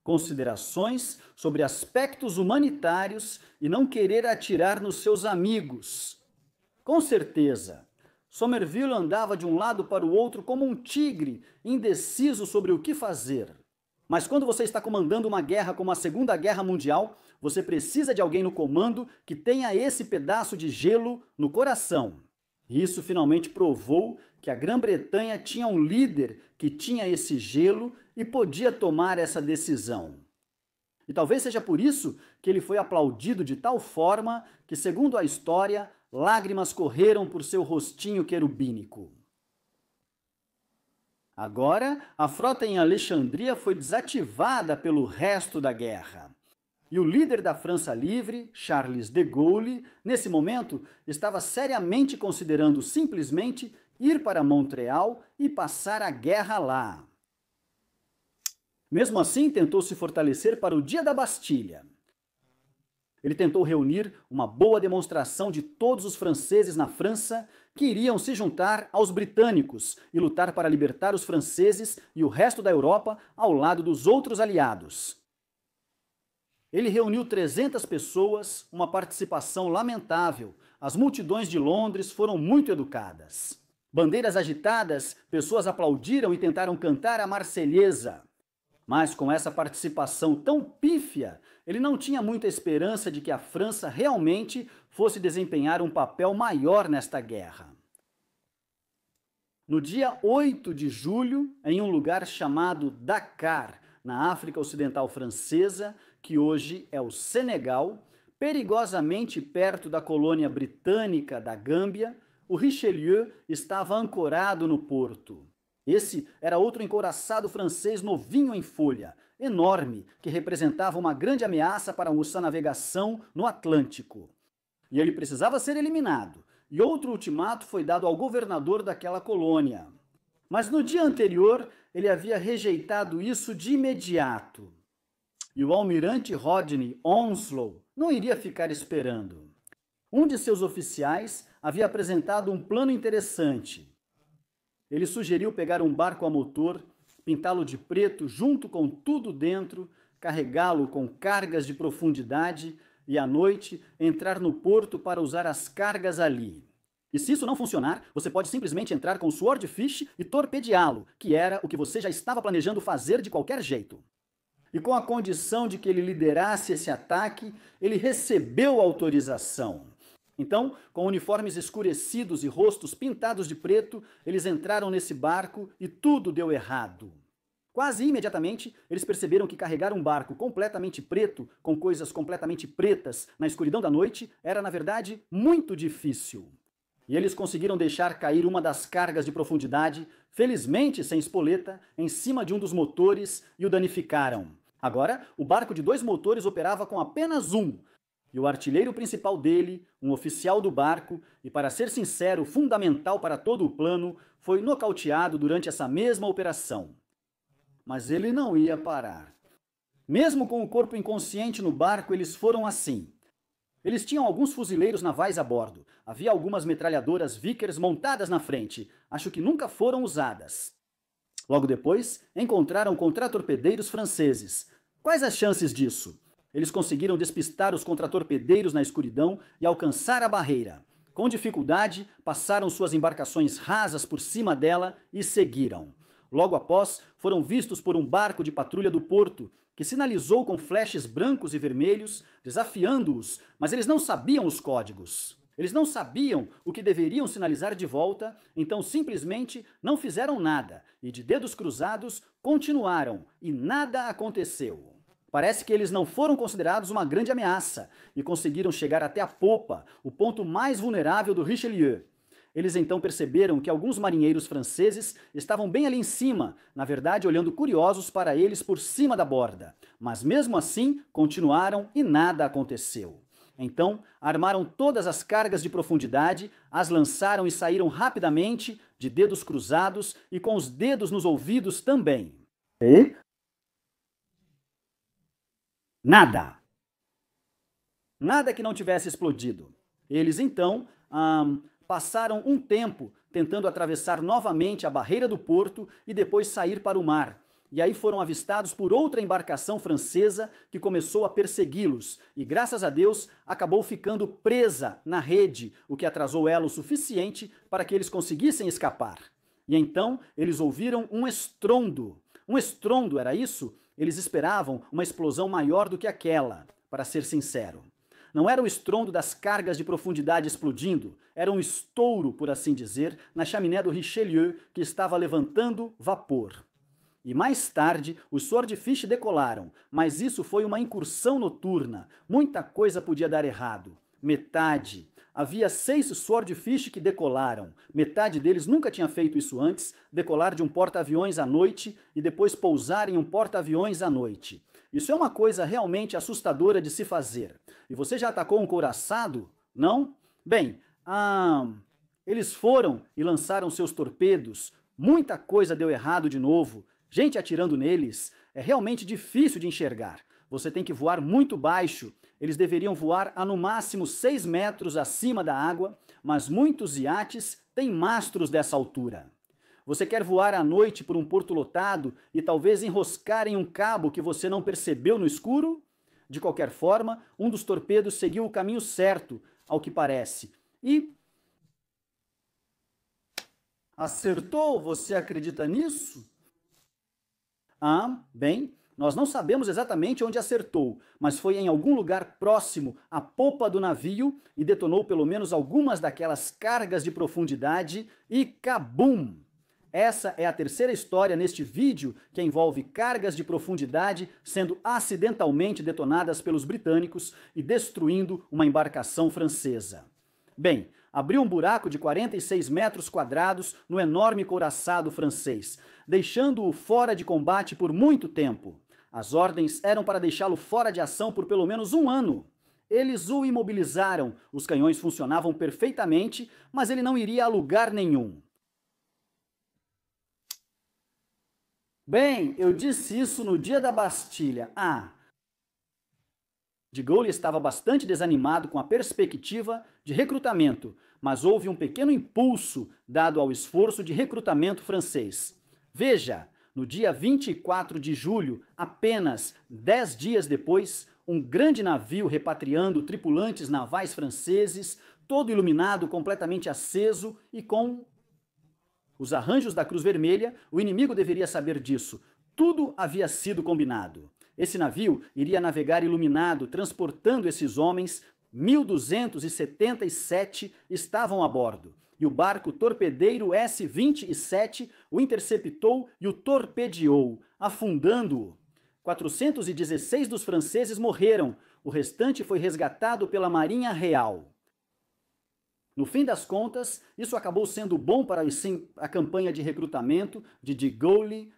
Considerações sobre aspectos humanitários e não querer atirar nos seus amigos. Com certeza, Somerville andava de um lado para o outro como um tigre, indeciso sobre o que fazer. Mas quando você está comandando uma guerra como a Segunda Guerra Mundial, você precisa de alguém no comando que tenha esse pedaço de gelo no coração. E isso finalmente provou que a Grã-Bretanha tinha um líder que tinha esse gelo e podia tomar essa decisão. E talvez seja por isso que ele foi aplaudido de tal forma que, segundo a história, lágrimas correram por seu rostinho querubínico. Agora, a frota em Alexandria foi desativada pelo resto da guerra. E o líder da França Livre, Charles de Gaulle, nesse momento, estava seriamente considerando simplesmente ir para Montreal e passar a guerra lá. Mesmo assim, tentou se fortalecer para o dia da Bastilha. Ele tentou reunir uma boa demonstração de todos os franceses na França que iriam se juntar aos britânicos e lutar para libertar os franceses e o resto da Europa ao lado dos outros aliados. Ele reuniu 300 pessoas, uma participação lamentável. As multidões de Londres foram muito educadas. Bandeiras agitadas, pessoas aplaudiram e tentaram cantar a Marselhesa. Mas com essa participação tão pífia, ele não tinha muita esperança de que a França realmente fosse desempenhar um papel maior nesta guerra. No dia 8 de julho, em um lugar chamado Dakar, na África Ocidental Francesa, que hoje é o Senegal, perigosamente perto da colônia britânica da Gâmbia, o Richelieu estava ancorado no porto. Esse era outro encouraçado francês novinho em folha, enorme, que representava uma grande ameaça para a navegação no Atlântico. E ele precisava ser eliminado, e outro ultimato foi dado ao governador daquela colônia. Mas no dia anterior, ele havia rejeitado isso de imediato. E o almirante Rodney Onslow não iria ficar esperando. Um de seus oficiais havia apresentado um plano interessante. Ele sugeriu pegar um barco a motor, pintá-lo de preto junto com tudo dentro, carregá-lo com cargas de profundidade e, à noite, entrar no porto para usar as cargas ali. E se isso não funcionar, você pode simplesmente entrar com o Swordfish e torpedeá-lo, que era o que você já estava planejando fazer de qualquer jeito. E com a condição de que ele liderasse esse ataque, ele recebeu autorização. Então, com uniformes escurecidos e rostos pintados de preto, eles entraram nesse barco e tudo deu errado. Quase imediatamente, eles perceberam que carregar um barco completamente preto, com coisas completamente pretas, na escuridão da noite, era, na verdade, muito difícil. E eles conseguiram deixar cair uma das cargas de profundidade, felizmente sem espoleta, em cima de um dos motores e o danificaram. Agora, o barco de 2 motores operava com apenas um, e o artilheiro principal dele, um oficial do barco, e para ser sincero, fundamental para todo o plano, foi nocauteado durante essa mesma operação. Mas ele não ia parar. Mesmo com o corpo inconsciente no barco, eles foram assim. Eles tinham alguns fuzileiros navais a bordo. Havia algumas metralhadoras Vickers montadas na frente. Acho que nunca foram usadas. Logo depois, encontraram contratorpedeiros franceses. Quais as chances disso? Eles conseguiram despistar os contratorpedeiros na escuridão e alcançar a barreira. Com dificuldade, passaram suas embarcações rasas por cima dela e seguiram. Logo após, foram vistos por um barco de patrulha do porto, que sinalizou com flashes brancos e vermelhos, desafiando-os, mas eles não sabiam os códigos. Eles não sabiam o que deveriam sinalizar de volta, então simplesmente não fizeram nada e, de dedos cruzados, continuaram e nada aconteceu. Parece que eles não foram considerados uma grande ameaça e conseguiram chegar até a popa, o ponto mais vulnerável do Richelieu. Eles então perceberam que alguns marinheiros franceses estavam bem ali em cima, na verdade olhando curiosos para eles por cima da borda. Mas mesmo assim, continuaram e nada aconteceu. Então, armaram todas as cargas de profundidade, as lançaram e saíram rapidamente, de dedos cruzados e com os dedos nos ouvidos também. E? Nada. Nada que não tivesse explodido. Eles, então, passaram um tempo tentando atravessar novamente a barreira do porto e depois sair para o mar. E aí foram avistados por outra embarcação francesa que começou a persegui-los e, graças a Deus, acabou ficando presa na rede, o que atrasou ela o suficiente para que eles conseguissem escapar. E então eles ouviram um estrondo. Um estrondo, era isso? Eles esperavam uma explosão maior do que aquela, para ser sincero. Não era o estrondo das cargas de profundidade explodindo, era um estouro, por assim dizer, na chaminé do Richelieu, que estava levantando vapor. E mais tarde, os Swordfish decolaram, mas isso foi uma incursão noturna. Muita coisa podia dar errado. Metade. Havia 6 Swordfish que decolaram. Metade deles nunca tinha feito isso antes, decolar de um porta-aviões à noite e depois pousar em um porta-aviões à noite. Isso é uma coisa realmente assustadora de se fazer. E você já atacou um couraçado? Não? Bem, eles foram e lançaram seus torpedos. Muita coisa deu errado de novo. Gente atirando neles. É realmente difícil de enxergar. Você tem que voar muito baixo. Eles deveriam voar a no máximo 6 metros acima da água, mas muitos iates têm mastros dessa altura. Você quer voar à noite por um porto lotado e talvez enroscar em um cabo que você não percebeu no escuro? De qualquer forma, um dos torpedos seguiu o caminho certo, ao que parece. E acertou? Você acredita nisso? Bem, nós não sabemos exatamente onde acertou, mas foi em algum lugar próximo à popa do navio e detonou pelo menos algumas daquelas cargas de profundidade e cabum! Essa é a terceira história neste vídeo que envolve cargas de profundidade sendo acidentalmente detonadas pelos britânicos e destruindo uma embarcação francesa. Bem, abriu um buraco de 46 metros quadrados no enorme couraçado francês, deixando-o fora de combate por muito tempo. As ordens eram para deixá-lo fora de ação por pelo menos um ano. Eles o imobilizaram, os canhões funcionavam perfeitamente, mas ele não iria a lugar nenhum. Bem, eu disse isso no dia da Bastilha. De Gaulle estava bastante desanimado com a perspectiva de recrutamento, mas houve um pequeno impulso dado ao esforço de recrutamento francês. Veja, no dia 24 de julho, apenas 10 dias depois, um grande navio repatriando tripulantes navais franceses, todo iluminado, completamente aceso e com os arranjos da Cruz Vermelha, o inimigo deveria saber disso. Tudo havia sido combinado. Esse navio iria navegar iluminado, transportando esses homens. 1.277 estavam a bordo. E o barco torpedeiro S-27 o interceptou e o torpedeou, afundando-o. 416 dos franceses morreram. O restante foi resgatado pela Marinha Real. No fim das contas, isso acabou sendo bom para a campanha de recrutamento de Gaulle,